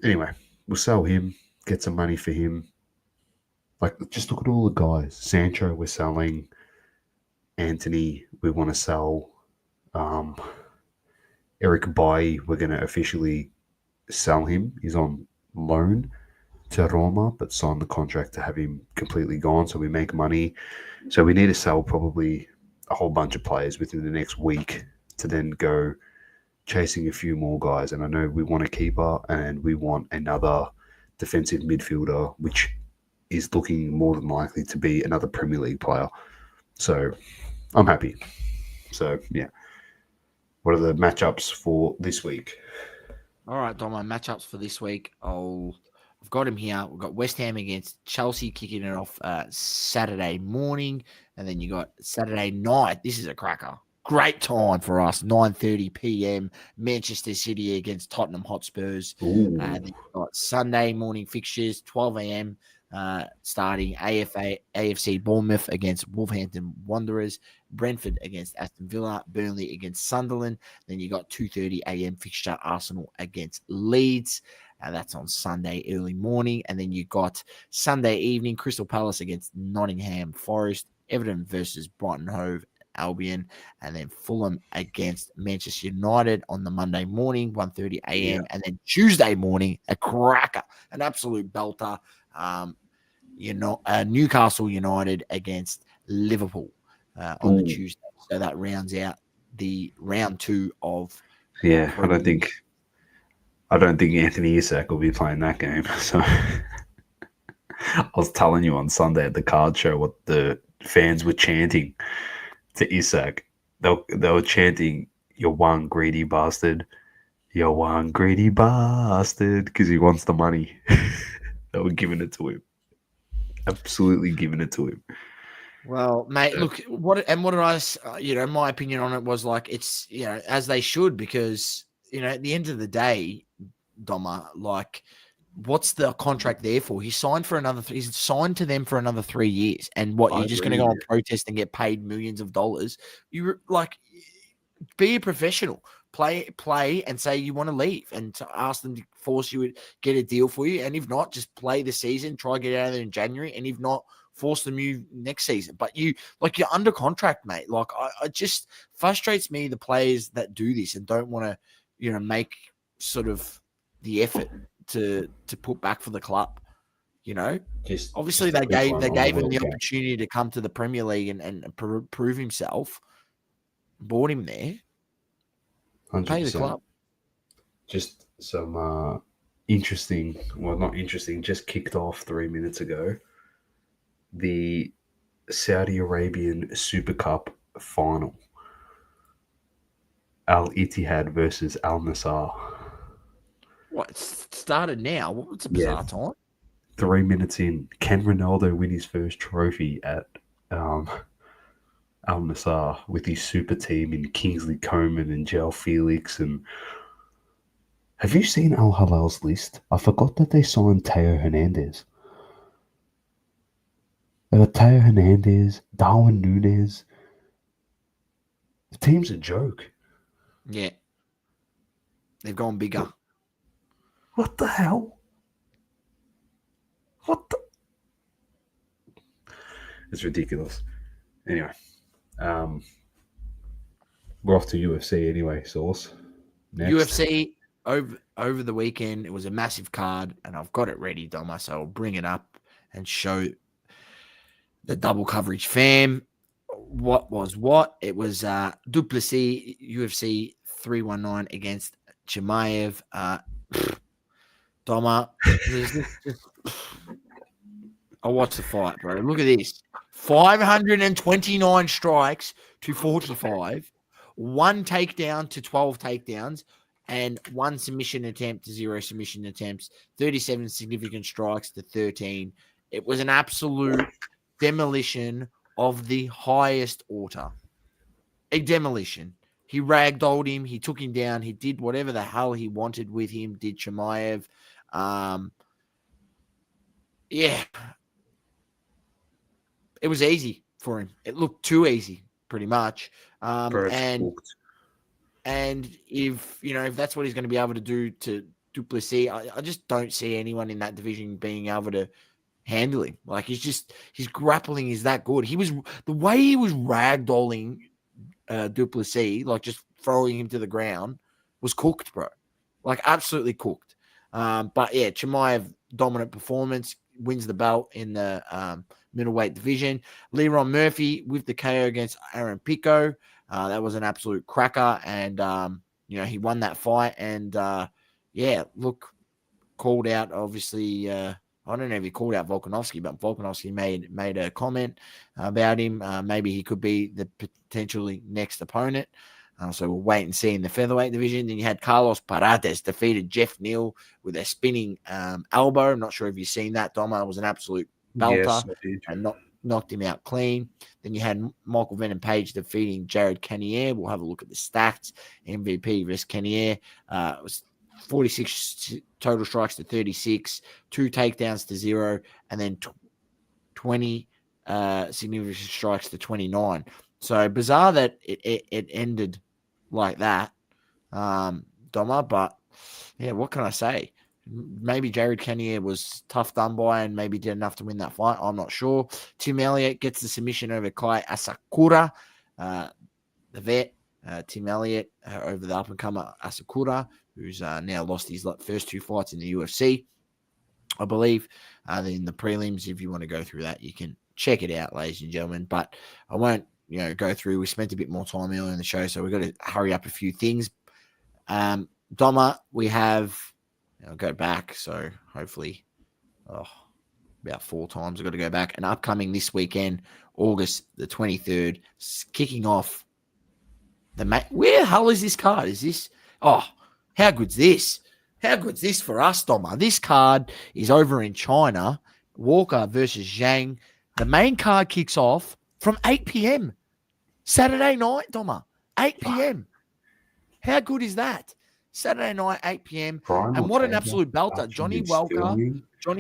anyway, we'll sell him, get some money for him. Like, just look at all the guys. Sancho, we're selling. Anthony, we want to sell. Um, Eric Bailly, we're going to officially sell him. He's on loan to Roma, but signed the contract to have him completely gone. So we make money. So we need to sell probably a whole bunch of players within the next week to then go chasing a few more guys. And I know we want a keeper and we want another defensive midfielder, which is looking more than likely to be another Premier League player. So I'm happy. So, yeah. What are the matchups for this week? All right, Dom, my matchups for this week. I've got him here. We've got West Ham against Chelsea kicking it off Saturday morning. And then you got Saturday night. This is a cracker. Great time for us. 9:30 p.m. Manchester City against Tottenham Hotspurs. Then you've got Sunday morning fixtures, 12 a.m. Starting AFC Bournemouth against Wolverhampton Wanderers, Brentford against Aston Villa, Burnley against Sunderland. Then you got 2:30 a.m. fixture, Arsenal against Leeds. That's on Sunday early morning. And then you got Sunday evening, Crystal Palace against Nottingham Forest, Everton versus Brighton Hove Albion, and then Fulham against Manchester United on the Monday morning, 1:30 a.m. And then Tuesday morning, a cracker, an absolute belter. Newcastle United against Liverpool on the Tuesday. So that rounds out the round 2 of. Yeah, I don't think Anthony Isak will be playing that game. So I was telling you on Sunday at the card show what the fans were chanting to Isak. They were chanting, "You're one greedy bastard. You're one greedy bastard," because he wants the money. They were giving it to him. Absolutely giving it to him. Well, mate, look, what did I, my opinion on it was like, it's, as they should, because, at the end of the day, Doma, like, what's the contract there for? He's signed to them for another 3 years. And what, you're just going to go on protest and get paid millions of dollars? You're like, be a professional. Play and say you want to leave, and to ask them to force you to get a deal for you. And if not, just play the season, try to get out of there in January. And if not, force the move next season. But you're under contract, mate. Like, I just frustrates me, the players that do this and don't want to, make sort of the effort to put back for the club. Obviously they gave him the opportunity to come to the Premier League and prove himself. Brought him there. 100%. Pay the club. Just some interesting, well, not interesting, just kicked off 3 minutes ago. The Saudi Arabian Super Cup final. Al Ittihad versus Al Nassr. What, it started now? What's a bizarre time? 3 minutes in. Can Ronaldo win his first trophy at Al Nassr with his super team in Kingsley Coman and João Felix? And have you seen Al Hilal's list? I forgot that they signed Teo Hernandez. They got Teo Hernandez, Darwin Núñez. The team's a joke. Yeah. They've gone bigger. What the hell? What the? It's ridiculous. Anyway. We're off to UFC anyway, Sauce. Next. UFC over the weekend. It was a massive card, and I've got it ready, Doma, so I'll bring it up and show the double coverage fam what was what. It was Duplessis UFC 319 against Chimaev. Doma, I watched the fight, bro. Look at this. 529 strikes to 45, 1 takedown to 12 takedowns, and 1 submission attempt to 0 submission attempts, 37 significant strikes to 13. It was an absolute demolition of the highest order. A demolition. He ragdolled him. He took him down. He did whatever the hell he wanted with him, did Chimaev. Yeah. It was easy for him. It looked too easy, pretty much. And if that's what he's going to be able to do to Duplessis. I just don't see anyone in that division being able to handle him. Like his grappling is that good. The way he was ragdolling Duplessis, like just throwing him to the ground, was cooked, bro. Like absolutely cooked. But yeah, Chimaev dominant performance, wins the belt in the middleweight division. Leron Murphy with the KO against Aaron Pico. That was an absolute cracker, and he won that fight. And look, called out obviously. I don't know if he called out Volkanovski, but Volkanovski made a comment about him. Maybe he could be the potentially next opponent. So we'll wait and see in the featherweight division. Then you had Carlos Parates defeated Jeff Neal with a spinning elbow. I'm not sure if you've seen that, Doma. It was an absolute belter. Yes, I did. And knocked him out clean. Then you had Michael Venom Page defeating Jared Cannonier. We'll have a look at the stats. MVP versus Cannonier. It was 46 total strikes to 36, 2 takedowns to 0, and then 20 significant strikes to 29. So bizarre that it ended like that, Doma. But yeah, what can I say? Maybe Jared Cannonier was tough done by and maybe did enough to win that fight. I'm not sure. Tim Elliott gets the submission over Kai Asakura, the vet. Tim Elliott over the up-and-comer Asakura, who's now lost his first 2 fights in the UFC, I believe. Then the prelims, if you want to go through that, you can check it out, ladies and gentlemen. But I won't, go through. We spent a bit more time earlier in the show, so we've got to hurry up a few things. Doma, we have, I'll go back, so hopefully, about 4 times I've got to go back. And upcoming this weekend, August the 23rd, kicking off where the hell is this card? Is this? Oh, how good's this? How good's this for us, Doma? This card is over in China. Walker versus Zhang. The main card kicks off from 8 p.m. Saturday night, Doma. 8 p.m. How good is that? Saturday night, 8 p.m. And what an absolute belter. Johnny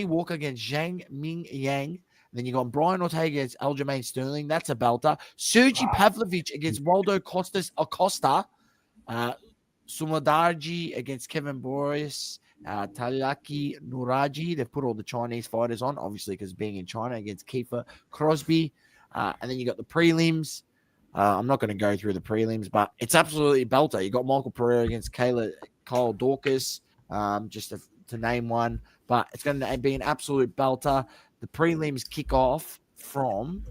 Walker against Zhang Ming Yang. Then you got Brian Ortega against Aljamain Sterling. That's a belter. Sergey Pavlovich against Waldo Acosta. Sumadarji against Kevin Boris. Talaki Nuraji. They've put all the Chinese fighters on, obviously, because being in China against Kiefer Crosby. And then you got the prelims. I'm not going to go through the prelims, but it's absolutely belter. You got Michael Pereira against Kyle Dorcas, just to name one. But it's going to be an absolute belter. The prelims kick off from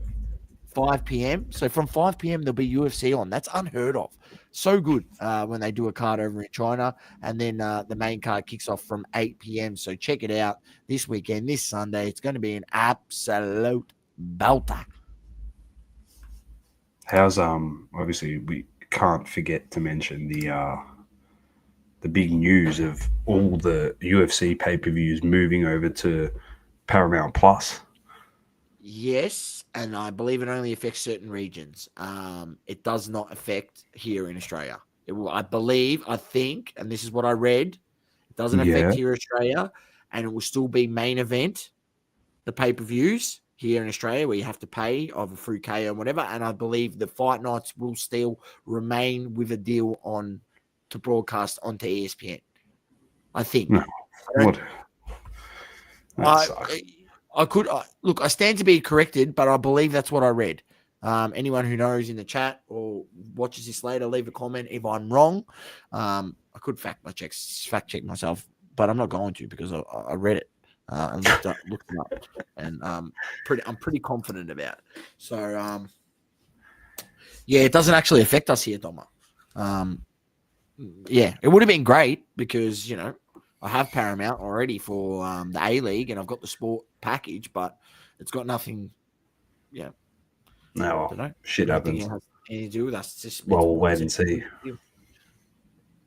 5 p.m. So from 5 p.m. there'll be UFC on. That's unheard of. So good when they do a card over in China. And then the main card kicks off from 8 p.m. So check it out this weekend, this Sunday. It's going to be an absolute belter. How's obviously we can't forget to mention the big news of all the UFC pay-per-views moving over to Paramount Plus. Yes, and I believe it only affects certain regions. It does not affect here in Australia. It will, I think, and this is what I read, it doesn't affect here in Australia, and it will still be main event, the pay-per-views here in Australia, where you have to pay either through KO or whatever, and I believe the fight nights will still remain with a deal to broadcast onto ESPN. I think. No, what? Look, I stand to be corrected, but I believe that's what I read. Anyone who knows in the chat or watches this later, leave a comment if I'm wrong. I could fact check myself, but I'm not going to because I read it and looked it up, and I'm pretty confident about it. So it doesn't actually affect us here, Doma. It would have been great because I have Paramount already for the A-League, and I've got the sport package, but it's got nothing. Yeah. No, shit happens. It has anything to do with us. We'll wait and see.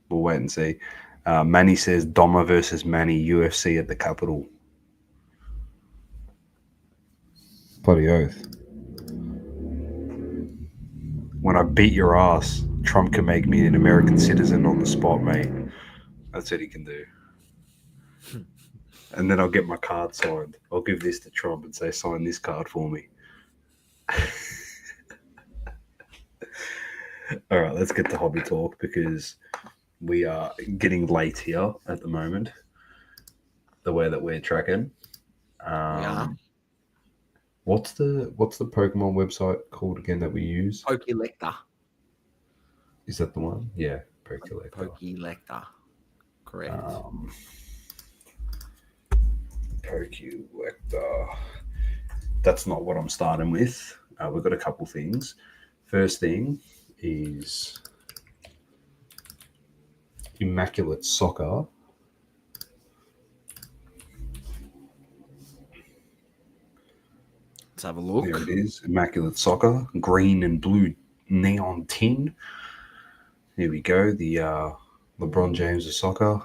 We'll wait and see. Manny says Doma versus Manny UFC at the Capitol. Bloody oath. When I beat your ass, Trump can make me an American citizen on the spot, mate. That's what he can do. And then I'll get my card signed. I'll give this to Trump and say, sign this card for me. All right, let's get to hobby talk because we are getting late here at the moment. the way that we're tracking. Yeah. What's the Pokemon website called again that we use? Pokelector. Is that the one? Yeah, Pokelector. Pokelector. Correct. Pokelector. That's not what I'm starting with. We've got a couple things. First thing is Immaculate Soccer. Let's have a look. There it is. Immaculate Soccer. Green and blue neon tin. Here we go. The LeBron James of soccer.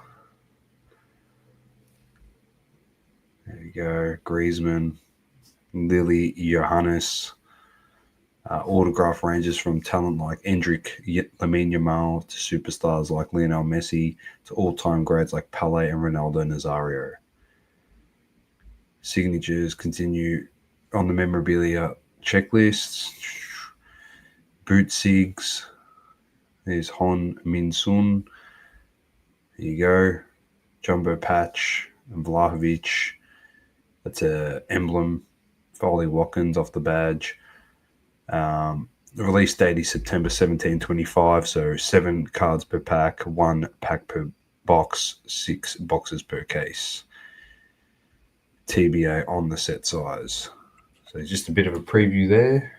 There we go. Griezmann. Lily Johannes. Autograph ranges from talent like Endrick, Lamine Yamal to superstars like Lionel Messi to all-time greats like Pele and Ronaldo Nazario. Signatures continue on the memorabilia checklists. Boot Sigs. There's Hon Min Sun. There you go. Jumbo Patch and Vlahovic. That's a emblem. Foley Watkins off the badge. The release date is September 17, 25. So 7 cards per pack, 1 pack per box, 6 boxes per case. TBA on the set size. So just a bit of a preview there.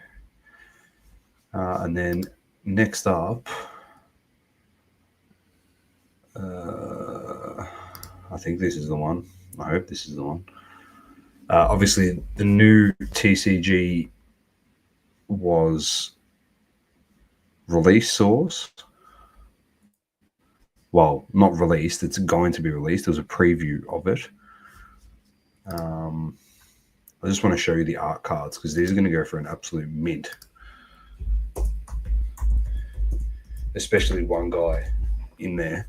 And then next up, I think this is the one. I hope this is the one. Obviously, the new TCG was release source. Well, not released. It's going to be released. There was a preview of it. I just want to show you the art cards because these are going to go for an absolute mint. Especially one guy in there.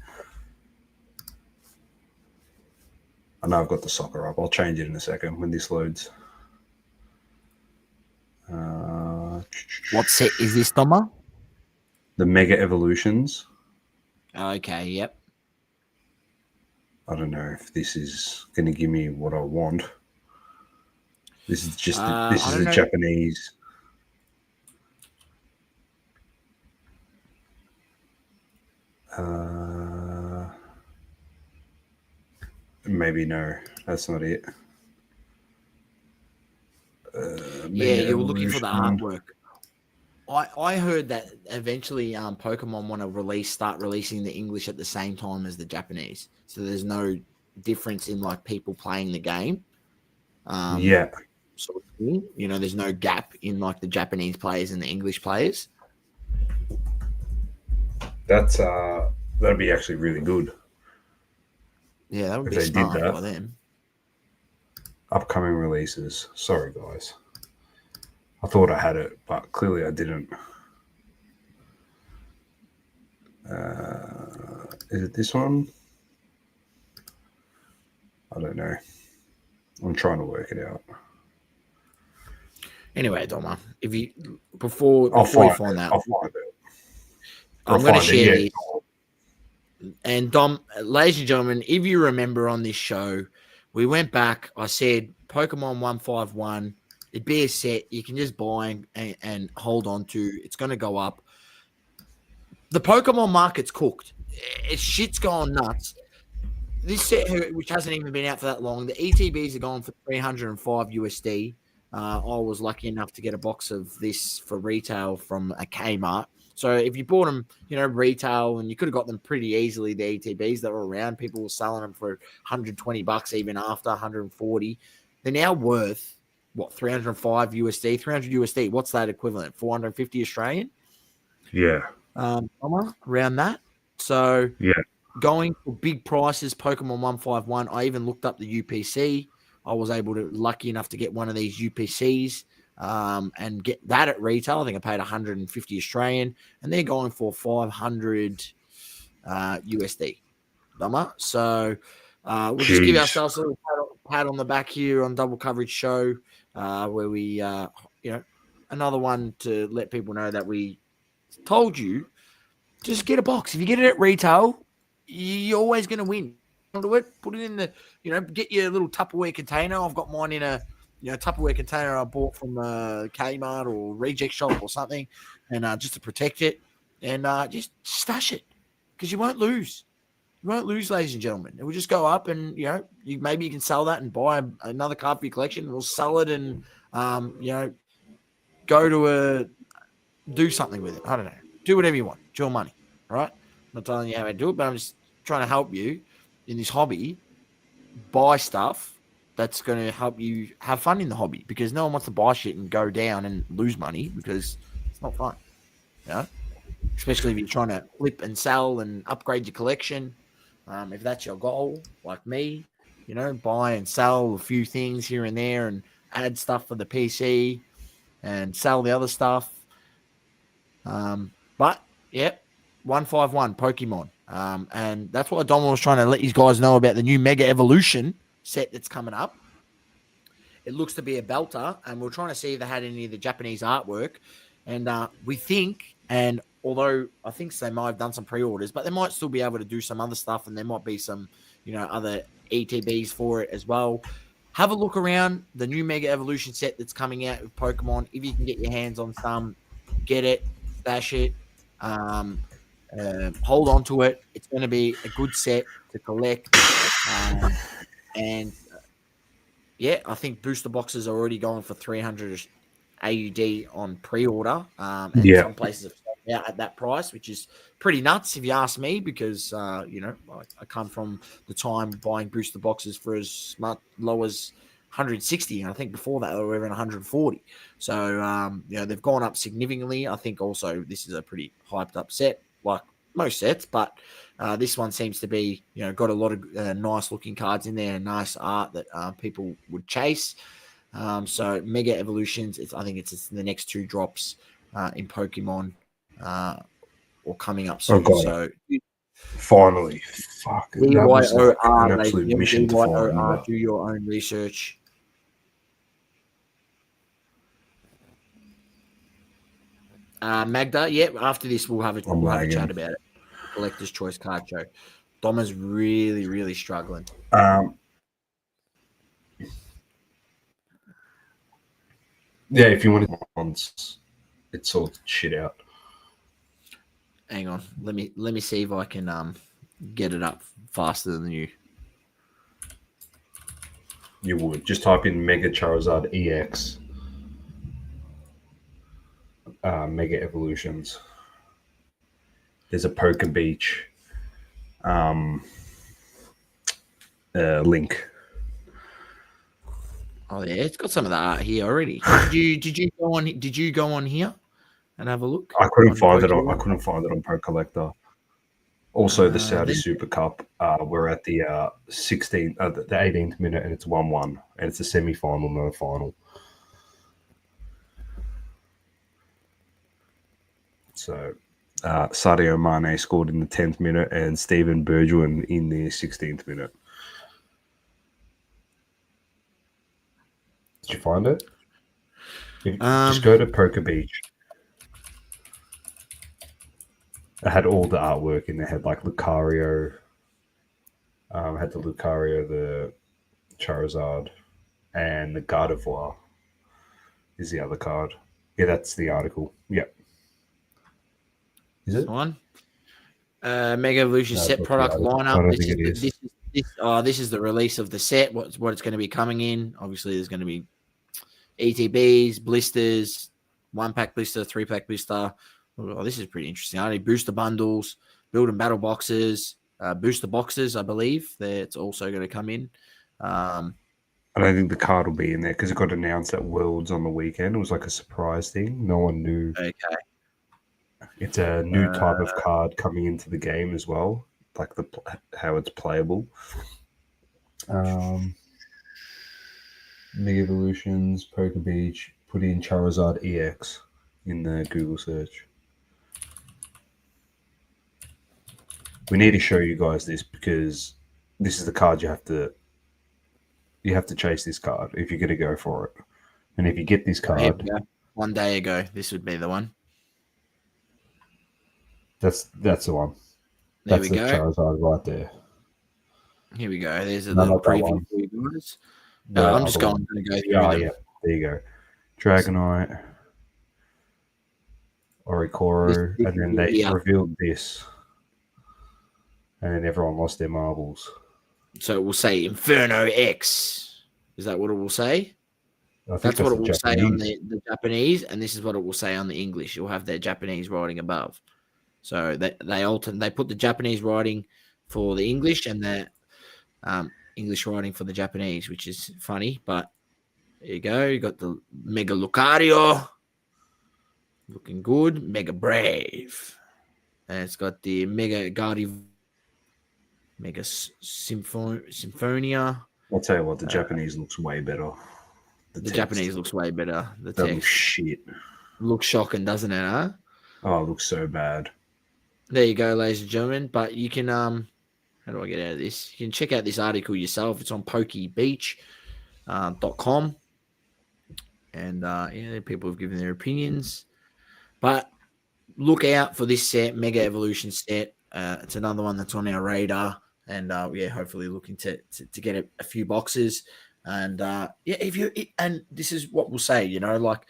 I know I've got the soccer up. I'll change it in a second when this loads. What set is this, Doma? The Mega Evolutions. Okay, yep. I don't know if this is going to give me what I want. This is just this is a Japanese. Maybe no, that's not it. Yeah, you were looking for the artwork. I heard that eventually Pokemon want to start releasing the English at the same time as the Japanese, so there's no difference in like people playing the game. Yeah, sort of thing. You know, there's no gap in like the Japanese players and the English players. That's that'd be actually really good. Yeah, that would be smart by them. Upcoming releases. Sorry, guys. I thought I had it, but clearly I didn't. Is it this one? I don't know. I'm trying to work it out. Anyway, Doma, before you find that, I'll find it. I'm going to share this. And Dom, ladies and gentlemen, if you remember on this show, we went back. I said Pokemon 151. It'd be a set you can just buy and hold on to. It's going to go up. The Pokemon market's cooked. Shit's gone nuts. This set, which hasn't even been out for that long, the ETBs are going for $305 USD. I was lucky enough to get a box of this for retail from a Kmart. So if you bought them, retail, and you could have got them pretty easily, the ETBs that were around, people were selling them for $120 even after 140. They're now worth what, 305 USD, 300 USD. What's that equivalent? 450 Australian? Yeah. Around that. So yeah, going for big prices, Pokemon 151. I even looked up the UPC. I was lucky enough to get one of these UPCs and get that at retail. I think I paid 150 Australian, and they're going for 500 USD. So we'll just give ourselves a little pat on the back here on Double Coverage Show, where we, another one to let people know that we told you, just get a box. If you get it at retail, you're always going to win. to it, put it in the, get your little Tupperware container. I've got mine in a, Tupperware container I bought from Kmart or Reject Shop or something, and just to protect it, and just stash it because you won't lose. You won't lose, ladies and gentlemen. It will just go up, and maybe you can sell that and buy another card for your collection. We'll sell it and go to do something with it. I don't know. Do whatever you want. It's your money, right? I'm not telling you how to do it, but I'm just trying to help you in this hobby. Buy stuff that's going to help you have fun in the hobby, because no one wants to buy shit and go down and lose money because it's not fun. Especially if you're trying to flip and sell and upgrade your collection. If that's your goal, like me, buy and sell a few things here and there and add stuff for the PC and sell the other stuff. But, 151 Pokemon. And that's what Dom was trying to let you guys know about the new Mega Evolution set that's coming up. It looks to be a belter, and we're trying to see if they had any of the Japanese artwork. And we think, and although I think they might have done some pre-orders, but they might still be able to do some other stuff, and there might be some, other ETBs for it as well. Have a look around the new Mega Evolution set that's coming out with Pokemon. If you can get your hands on some, get it, stash it, hold on to it. It's going to be a good set to collect. I think booster boxes are already going for 300 AUD on pre-order. And some places have sold out at that price, which is pretty nuts if you ask me, because, I come from the time buying booster boxes for as low as 160. And I think before that, they were even 140. So, they've gone up significantly. I think also this is a pretty hyped up set, like most sets, but this one seems to be, got a lot of nice looking cards in there, nice art that people would chase. So Mega Evolutions, I think it's the next 2 drops in Pokemon or coming up soon. So finally, fuck, that was like an absolute mission to find. Do your own research. Magda, after this we'll have a chat about it. Collector's Choice Card Show. Dom is really, really struggling. If you want to, it sorts shit out. Hang on, let me see if I can get it up faster than you. You would just type in Mega Charizard EX, Mega Evolutions. There's a Poker Beach link. Oh yeah, it's got some of the art here already. Did you go on here and have a look? I couldn't find it on Pro Collector. Also, the Saudi Super Cup. We're at the 18th minute, and it's 1-1, and it's a semi-final, not a final. So, Sadio Mane scored in the 10th minute, and Stephen Bergwijn in the 16th minute. Did you find it? Just go to Poker Beach. It had all the artwork in there. It had like Lucario. Had the Lucario, the Charizard, and the Gardevoir is the other card. Yeah, that's the article. Yep. Is it? One. Mega Evolution set product lineup. This is the release of the set. What it's going to be coming in. Obviously, there's going to be ETBs, blisters, 1-pack blister, 3-pack blister. Oh, this is pretty interesting. I need booster bundles, build and battle boxes, booster boxes. I believe that's also going to come in. I don't think the card will be in there because it got announced at Worlds on the weekend. It was like a surprise thing. No one knew. Okay. It's a new type of card coming into the game as well, like how it's playable. Mega Evolutions, Poker Beach, put in Charizard EX in the Google search. We need to show you guys this because this is the card you have to chase this card if you're going to go for it. And if you get this card... One day ago, this would be the one. That's the one. There That's we the go. Charizard right there. Here we go. There's No, the not that preview one. for you guys. The No, I'm just other going one. to go through Oh, them. yeah. There you go. Dragonite, This, Oricoro, this and is then it they here. revealed this. And then everyone lost their marbles. So it will say Inferno X. Is that what it will say? I think That's what it will say on Japanese. the Japanese, and this is what it will say on the English. You'll have their Japanese writing above. So they put the Japanese writing for the English and the English writing for the Japanese, which is funny. But there you go. You got the Mega Lucario, looking good. Mega Brave, and it's got the Mega Guardian, Mega Symphonia. I'll tell you what, the Japanese looks way better. The Japanese looks way better. The That looks text shit. looks shocking, doesn't it? Huh? Oh, it looks so bad. There you go, ladies and gentlemen. But you can how do I get out of this? You can check out this article yourself. It's on pokebeach.com. And people have given their opinions. But look out for this set, Mega Evolution set. It's another one that's on our radar. And hopefully looking to get a few boxes. And and this is what we'll say, like,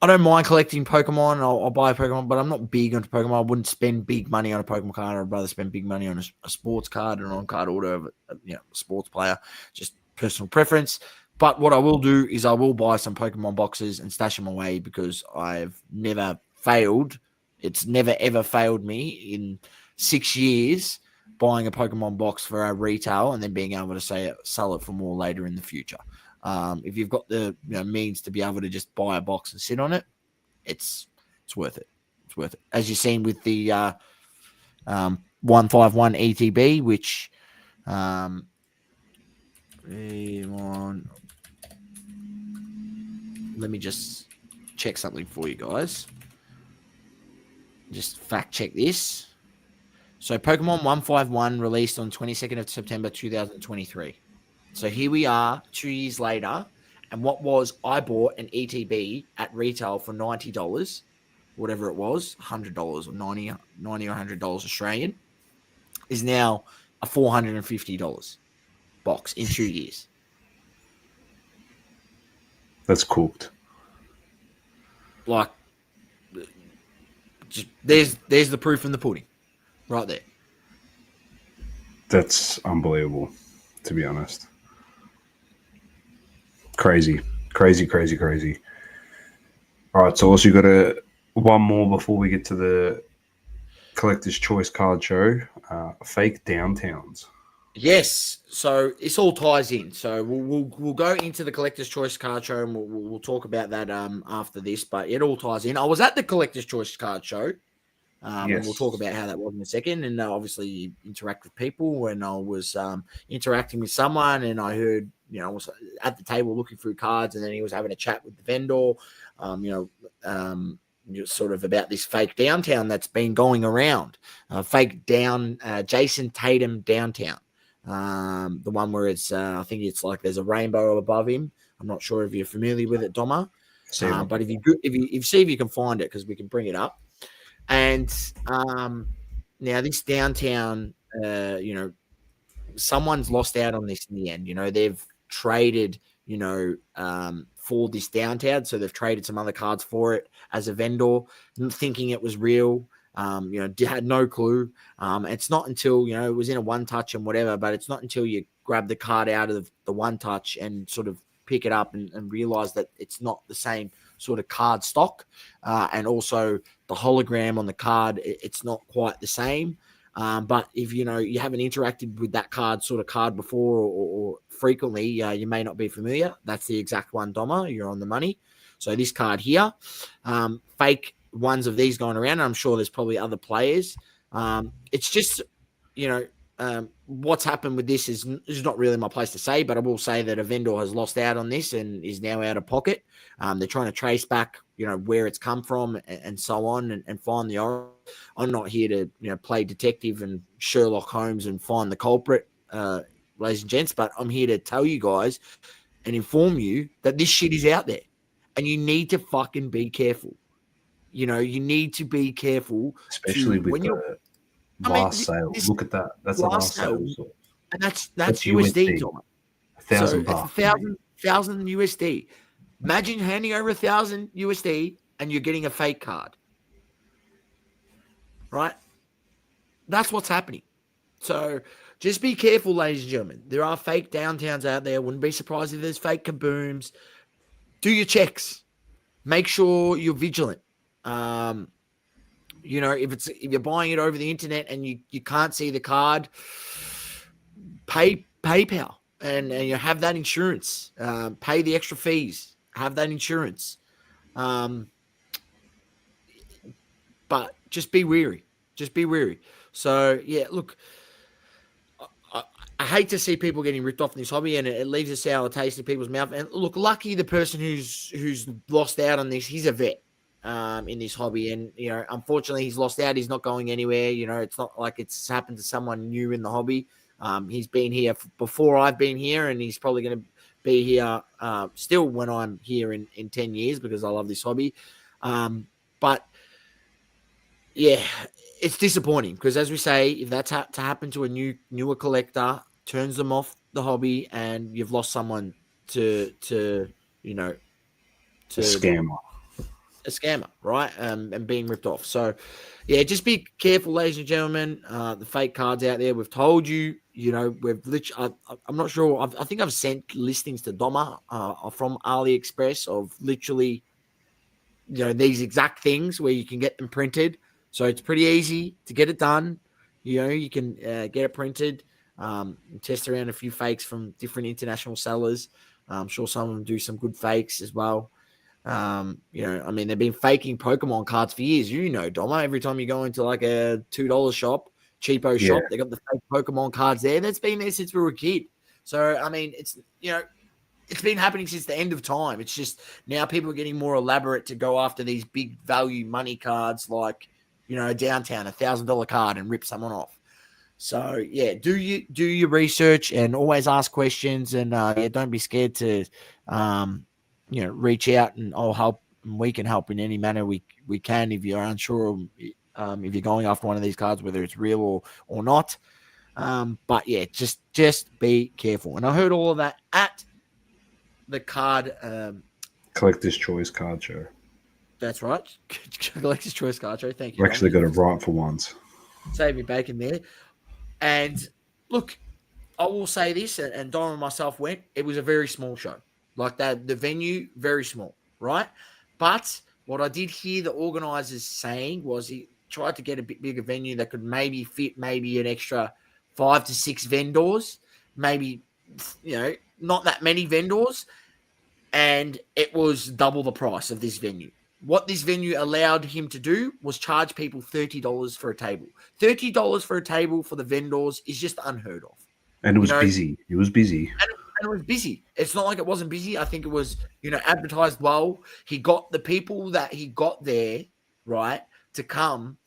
I don't mind collecting Pokemon. I'll buy a Pokemon, but I'm not big onto Pokemon. I wouldn't spend big money on a Pokemon card. I'd rather spend big money on a sports card and an on-card order of a sports player. Just personal preference. But what I will do is I will buy some Pokemon boxes and stash them away because I've never failed. It's never, ever failed me in 6 years buying a Pokemon box for our retail and then being able to sell it for more later in the future. If you've got the means to be able to just buy a box and sit on it, it's worth it. It's worth it. As you've seen with the 151 ETB, which let me just check something for you guys. Just fact check this. So Pokemon 151 released on 22nd of September 2023. So here we are 2 years later. And I bought an ETB at retail for $90, whatever it was, $100 or 90 or $100 Australian, is now a $450 box in 2 years. That's cooked. Like, there's the proof in the pudding. Right there. That's unbelievable, to be honest. Crazy. All right, so also you got one more before we get to the Collector's Choice card show. Fake downtowns. Yes, so this all ties in. So we'll go into the Collector's Choice card show and we'll talk about that after this. But it all ties in. I was at the Collector's Choice card show. Yes. And we'll talk about how that was in a second. And obviously interact with people. And I was interacting with someone and I heard, I was at the table looking through cards and then he was having a chat with the vendor, sort of about this fake downtown that's been going around. Jason Tatum downtown. The one where it's, I think it's like there's a rainbow above him. I'm not sure if you're familiar with it, Doma. But if you see if you can find it, because we can bring it up. And now this downtown, someone's lost out on this in the end. They've traded, for this downtown. So they've traded some other cards for it as a vendor, thinking it was real. Had no clue. It's not until, it was in a one touch and whatever, but it's not until you grab the card out of the one touch and sort of pick it up and realize that it's not the same sort of card stock. And also the hologram on the card, it's not quite the same. But if, you haven't interacted with that card before or frequently, you may not be familiar. That's the exact one, Doma. You're on the money. So this card here, fake ones of these going around. I'm sure there's probably other players. It's just, what's happened with this is not really my place to say, but I will say that a vendor has lost out on this and is now out of pocket. They're trying to trace back, where it's come from and so on and find the origin. I'm not here to, play detective and Sherlock Holmes and find the culprit, ladies and gents, but I'm here to tell you guys and inform you that this shit is out there and you need to fucking be careful. You need to be careful. Especially with the last sale. Look at that. That's the last sale. And that's That's USD, USD. Dom. So $1,000 it's bucks. Mate. 1,000 USD. Imagine handing over 1,000 USD and you're getting a fake card, right? That's what's happening. So just be careful, ladies and gentlemen. There are fake downtowns out there. Wouldn't be surprised if there's fake kabooms. Do your checks. Make sure you're vigilant. If you're buying it over the internet and you can't see the card, pay PayPal and you have that insurance. Pay the extra fees. Have that insurance. But just be wary. Just be wary. So yeah, look, I hate to see people getting ripped off in this hobby, and it leaves a sour taste in people's mouth. And look, lucky the person who's lost out on this, he's a vet in this hobby, and unfortunately, he's lost out. He's not going anywhere. It's not like it's happened to someone new in the hobby. He's been here before I've been here, and he's probably going to be here still when I'm here in 10 years because I love this hobby. But yeah, it's disappointing because, as we say, if that's to happen to a newer collector, turns them off the hobby, and you've lost someone to a scammer, right? And being ripped off. So, yeah, just be careful, ladies and gentlemen. The fake cards out there. We've told you. We've literally. I'm not sure. I think I've sent listings to Doma from AliExpress of literally, these exact things where you can get them printed. So it's pretty easy to get it done. You can get it printed, test around a few fakes from different international sellers. I'm sure some of them do some good fakes as well. They've been faking Pokemon cards for years. Doma, every time you go into like a $2 shop, cheapo shop, they got the fake Pokemon cards there. That's been there since we were a kid. So, it's been happening since the end of time. It's just now people are getting more elaborate to go after these big value money cards like, downtown, $1,000 card and rip someone off. So yeah, do your research and always ask questions, and don't be scared to reach out, and I'll help. And we can help in any manner we can if you're unsure if you're going after one of these cards, whether it's real or not. But yeah, just be careful. And I heard all of that at the card Collector's Choice Card Show. That's right. Collector's Choice Card Show. Thank you. We actually got it right for once. Save me bacon there. And look, I will say this, and Don and myself went, it was a very small show. Like that, the venue, very small, right? But what I did hear the organizers saying was he tried to get a bit bigger venue that could maybe fit maybe an extra 5 to 6 vendors, maybe, not that many vendors. And it was double the price of this venue. What this venue allowed him to do was charge people $30 for a table. $30 for a table for the vendors is just unheard of. And it was busy. It was busy. And it was busy. It's not like it wasn't busy. I think it was, advertised well. He got the people that he got there, right, to come.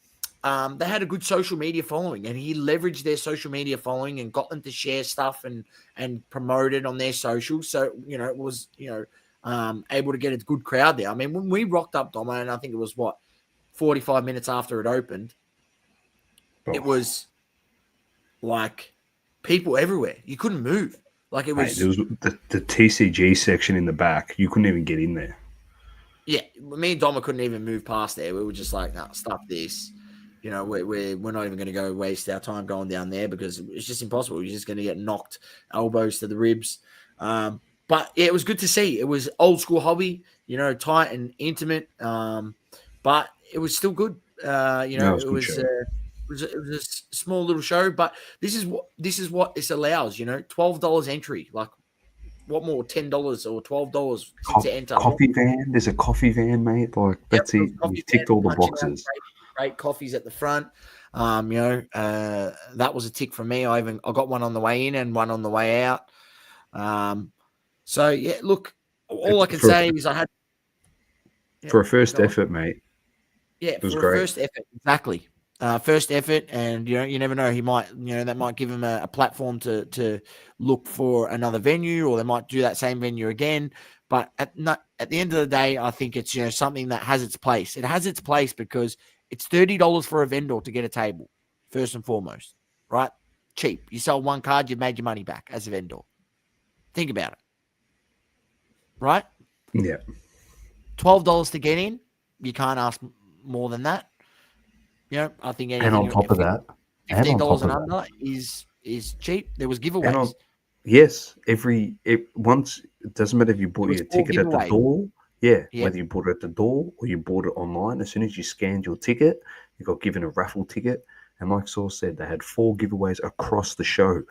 They had a good social media following, and he leveraged their social media following and got them to share stuff and promote it on their socials. So, it was, able to get a good crowd there. I mean, when we rocked up, Domo, and I think it was 45 minutes after it opened, it was like people everywhere. You couldn't move. Like it was. There was the TCG section in the back. You couldn't even get in there. Yeah, me and Doma couldn't even move past there. We were just like, no, stuff this. We're not even going to go waste our time going down there because it's just impossible. You're just going to get knocked elbows to the ribs. But yeah, it was good to see. It was old school hobby, tight and intimate. But it was still good. It was a small little show. But this is what this allows. $12 entry. Like what more? $10 or $12 to enter. Coffee van. There's a coffee van, mate. Like that's it. You ticked all the boxes. Great coffees at the front. That was a tick for me. I got one on the way in and one on the way out. So yeah, look, all I can say is I had for a first effort, mate. Yeah, it was great. First effort, exactly. First effort, and you never know. He might, that might give him a platform to look for another venue, or they might do that same venue again. But at the end of the day, I think it's something that has its place. It has its place because it's $30 for a vendor to get a table, first and foremost, right? cheap. You sold one card, you've made your money back as a vendor. Think about it. Right? Yeah. $12 to get in. You can't ask more than that. I think anything And on top of that, $15 and under is cheap. There was giveaways. Yes, once it doesn't matter if you bought your 4 ticket at the giveaways. door. Yep. Whether you bought it at the door or you bought it online, as soon as you scanned your ticket, you got given a raffle ticket. And like Sauce said, they had 4 giveaways across the show.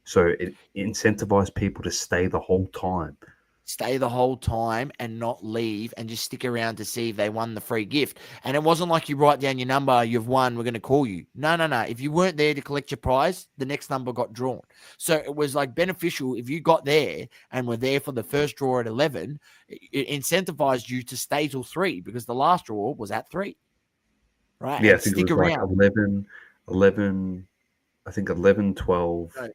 So it incentivized people to stay the whole time. Stay the whole time and not leave and just stick around to see if they won the free gift. And it wasn't like you write down your number, you've won, we're going to call you. No. If you weren't there to collect your prize, the next number got drawn. So it was like beneficial if you got there and were there for the first draw at 11, it incentivized you to stay till 3 because the last draw was at 3. Right? Yeah, and I think stick it was around. like 11, I think 11, 12. No,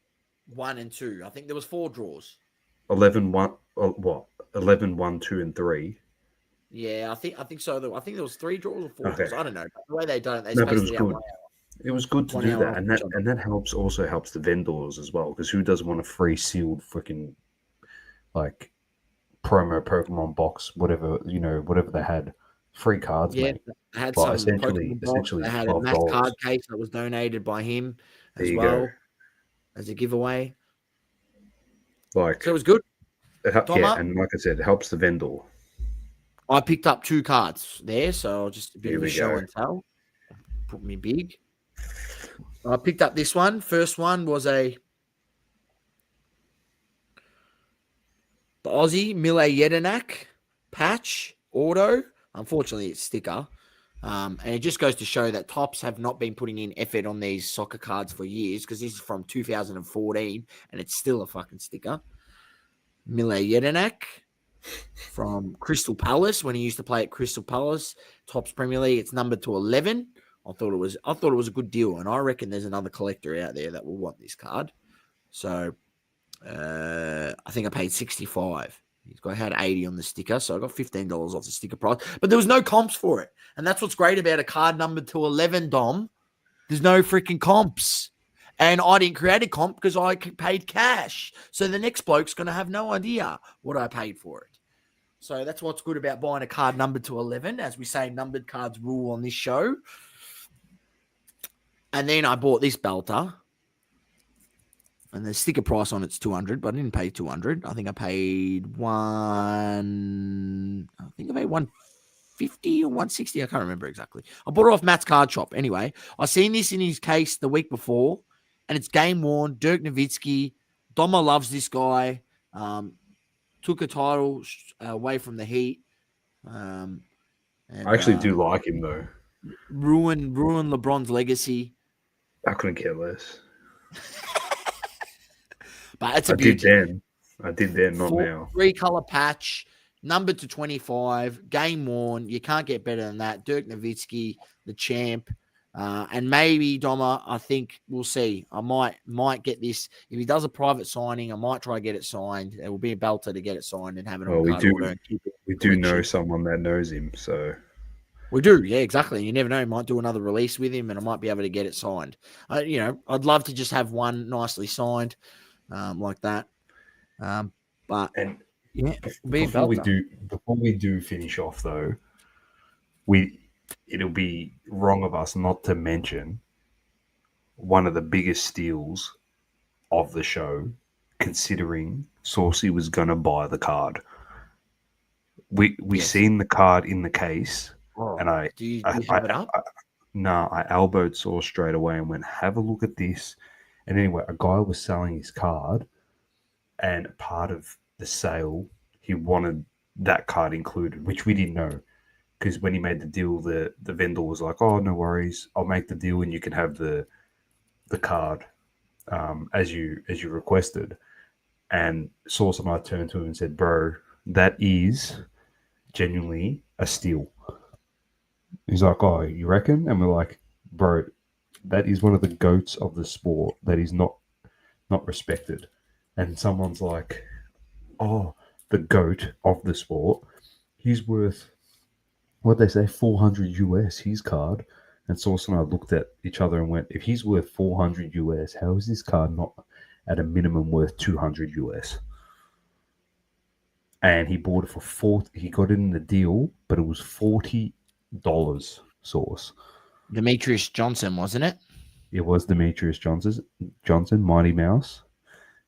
1 and 2. I think there was 4 draws. 11, 1, what? 11, 1, 2, and 3. Yeah, I think so. I think there was 3 draws or 4 draws. I don't know. The way they done it, they No, but it spaced was it out good. 1 hour. It was good to 1 do hour that, and that also helps the vendors as well, because who doesn't want a free sealed freaking like promo Pokemon box, whatever they had, free cards, mate. They had Well, some Pokemon box. They had a mass card case that was donated by him as well as a giveaway. So it was good. And like I said, it helps the vendor. I picked up 2 cards there, so just a bit of a show and tell. Put me big. I picked up this one. First one was the Aussie Mille Jedinak patch auto. Unfortunately, it's sticker. And it just goes to show that Topps have not been putting in effort on these soccer cards for years, because this is from 2014 and it's still a fucking sticker. Mille Jedinak from Crystal Palace, when he used to play at Crystal Palace, Topps Premier League. It's numbered to 11. I thought it was a good deal, and I reckon there's another collector out there that will want this card. So I think I paid 65. I had 80 on the sticker, so I got $15 off the sticker price. But there was no comps for it, and that's what's great about a card numbered to 11, Dom. There's no freaking comps. And I didn't create a comp because I paid cash. So the next bloke's going to have no idea what I paid for it. So that's what's good about buying a card numbered to 11. As we say, numbered cards rule on this show. And then I bought this belter. And the sticker price on it's 200, but I didn't pay 200. I think I paid 150 or 160. I can't remember exactly. I bought it off Matt's card shop. Anyway, I seen this in his case the week before, and it's game worn. Dirk Nowitzki. Doma loves this guy. Took a title away from the Heat. I actually do like him though. Ruin LeBron's legacy. I couldn't care less. But it's a beauty. I did then, not now. 3-color patch, numbered to 25, game worn. You can't get better than that. Dirk Nowitzki, the champ. And maybe Doma, I think we'll see. I might get this. If he does a private signing, I might try to get it signed. It will be a belter to get it signed and have it on card order. We do know someone that knows him, so we do, yeah, exactly. You never know. Might do another release with him, and I might be able to get it signed. I'd love to just have one nicely signed, like that. But before we do finish off though, it'll be wrong of us not to mention one of the biggest steals of the show, considering Saucy was going to buy the card. We seen the card in the case, and I have it up? I elbowed Sauce straight away and went, have a look at this. And anyway, a guy was selling his card, and part of the sale, he wanted that card included, which we didn't know. Because when he made the deal, the vendor was like, "Oh, no worries, I'll make the deal, and you can have the card as you requested." And Sauce and I turned to him and said, "Bro, that is genuinely a steal." He's like, "Oh, you reckon?" And we're like, "Bro, that is one of the goats of the sport that is not respected." And someone's like, "Oh, the goat of the sport, he's worth." What they say, $400 US, his card. And Sauce and I looked at each other and went, if he's worth 400 US, how is this card not at a minimum worth 200 US? And he bought it for he got it in the deal, but it was $40, Sauce. Demetrius Johnson, wasn't it? It was Demetrius Johnson, Mighty Mouse,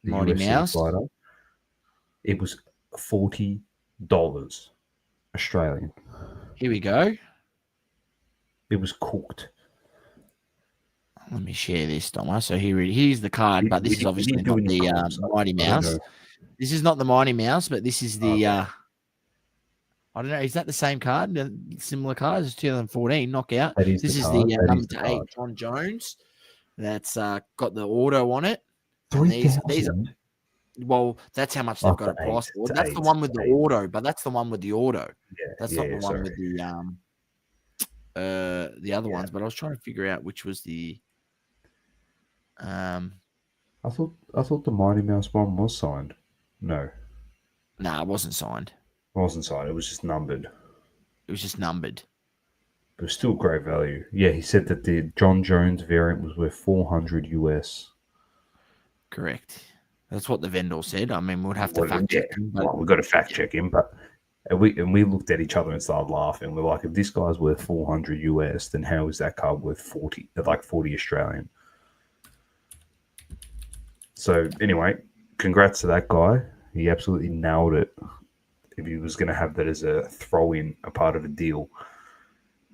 the Mighty UFC Mouse. fighter. It was $40 Australian. Here we go. It was cooked. Let me share this, Doma. So here's the card, but this is obviously not the Mighty Mouse. This is not the Mighty Mouse, but this is the. I don't know. Is that the same card? Similar card? It's 2014 knockout. This is the number 8 John Jones. That's got the auto on it. 3,000. Well, that's how much they've got it priced for. That's the one with the auto, but that's the one with the auto. Yeah, that's not the one with the other ones. But I was trying to figure out which was the. I thought the Mighty Mouse one was signed. No. Nah, it wasn't signed. It wasn't signed. It was just numbered. It was just numbered. But it was still great value. Yeah, he said that the John Jones variant was worth 400 US. Correct. That's what the vendor said. I mean, we'd have to fact check him. Well, we've got to fact check him, but we looked at each other and started laughing. We're like, if this guy's worth 400 US, then how is that card worth 40 Australian? So anyway, congrats to that guy. He absolutely nailed it. If he was going to have that as a throw-in, a part of a deal,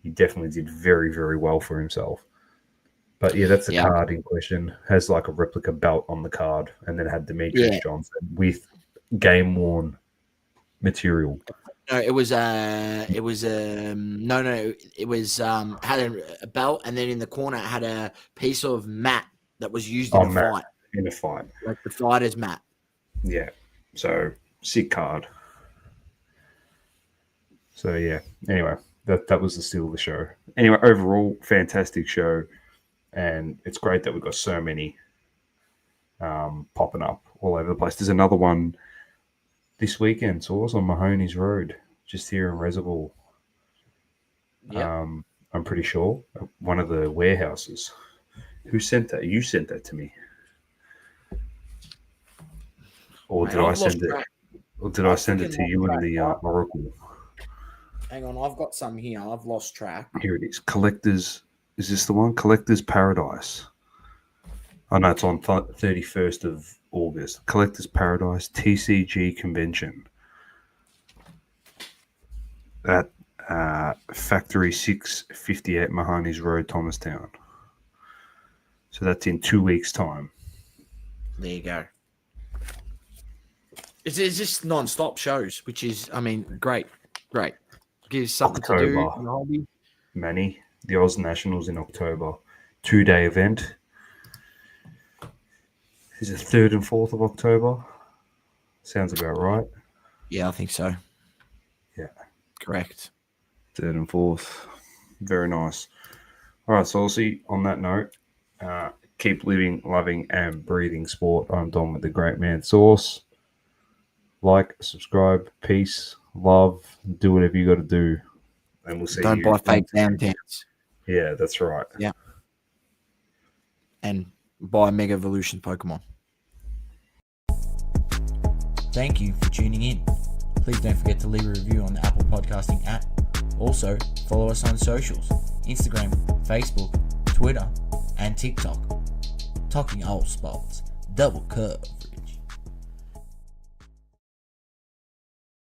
he definitely did very, very well for himself. But yeah, that's the card in question. Has like a replica belt on the card, and then had Demetrius Johnson with game-worn material. No, it was had a belt, and then in the corner it had a piece of mat that was used in a fight. In a fight. Like the fighter's mat. Yeah. So, sick card. So, yeah. Anyway, that was the steal of the show. Anyway, overall, fantastic show. And it's great that we've got so many popping up all over the place. There's another one this weekend, so it's on Mahoney's Road, just here in Reservoir. Yeah. I'm pretty sure. One of the warehouses. Who sent that? You sent that to me. Or did I send it? Or did I send it to you in the Oracle? Hang on, I've got some here. I've lost track. Here it is. Collectors. Is this the one? Collectors Paradise. Oh no, it's on 31st of August. Collectors Paradise TCG Convention at Factory 658 Mahoney's Road, Thomastown. So that's in 2 weeks' time. There you go. It's just non-stop shows, which is, I mean, great. Gives something to do in the hobby. Manny, the Oz Nationals in October. 2-day event. Is it 3rd and 4th of October? Sounds about right. Yeah, I think so. Yeah. Correct. 3rd and 4th. Very nice. All right, so I'll see on that note. Keep living, loving, and breathing sport. I'm Dom with the Great Man Sauce. Like, subscribe, peace, love, do whatever you got to do. And we'll see Don't buy fake downtows. Yeah, that's right. Yeah. And buy Mega Evolution Pokemon. Thank you for tuning in. Please don't forget to leave a review on the Apple Podcasting app. Also, follow us on socials, Instagram, Facebook, Twitter, and TikTok. Talking all sports, double coverage.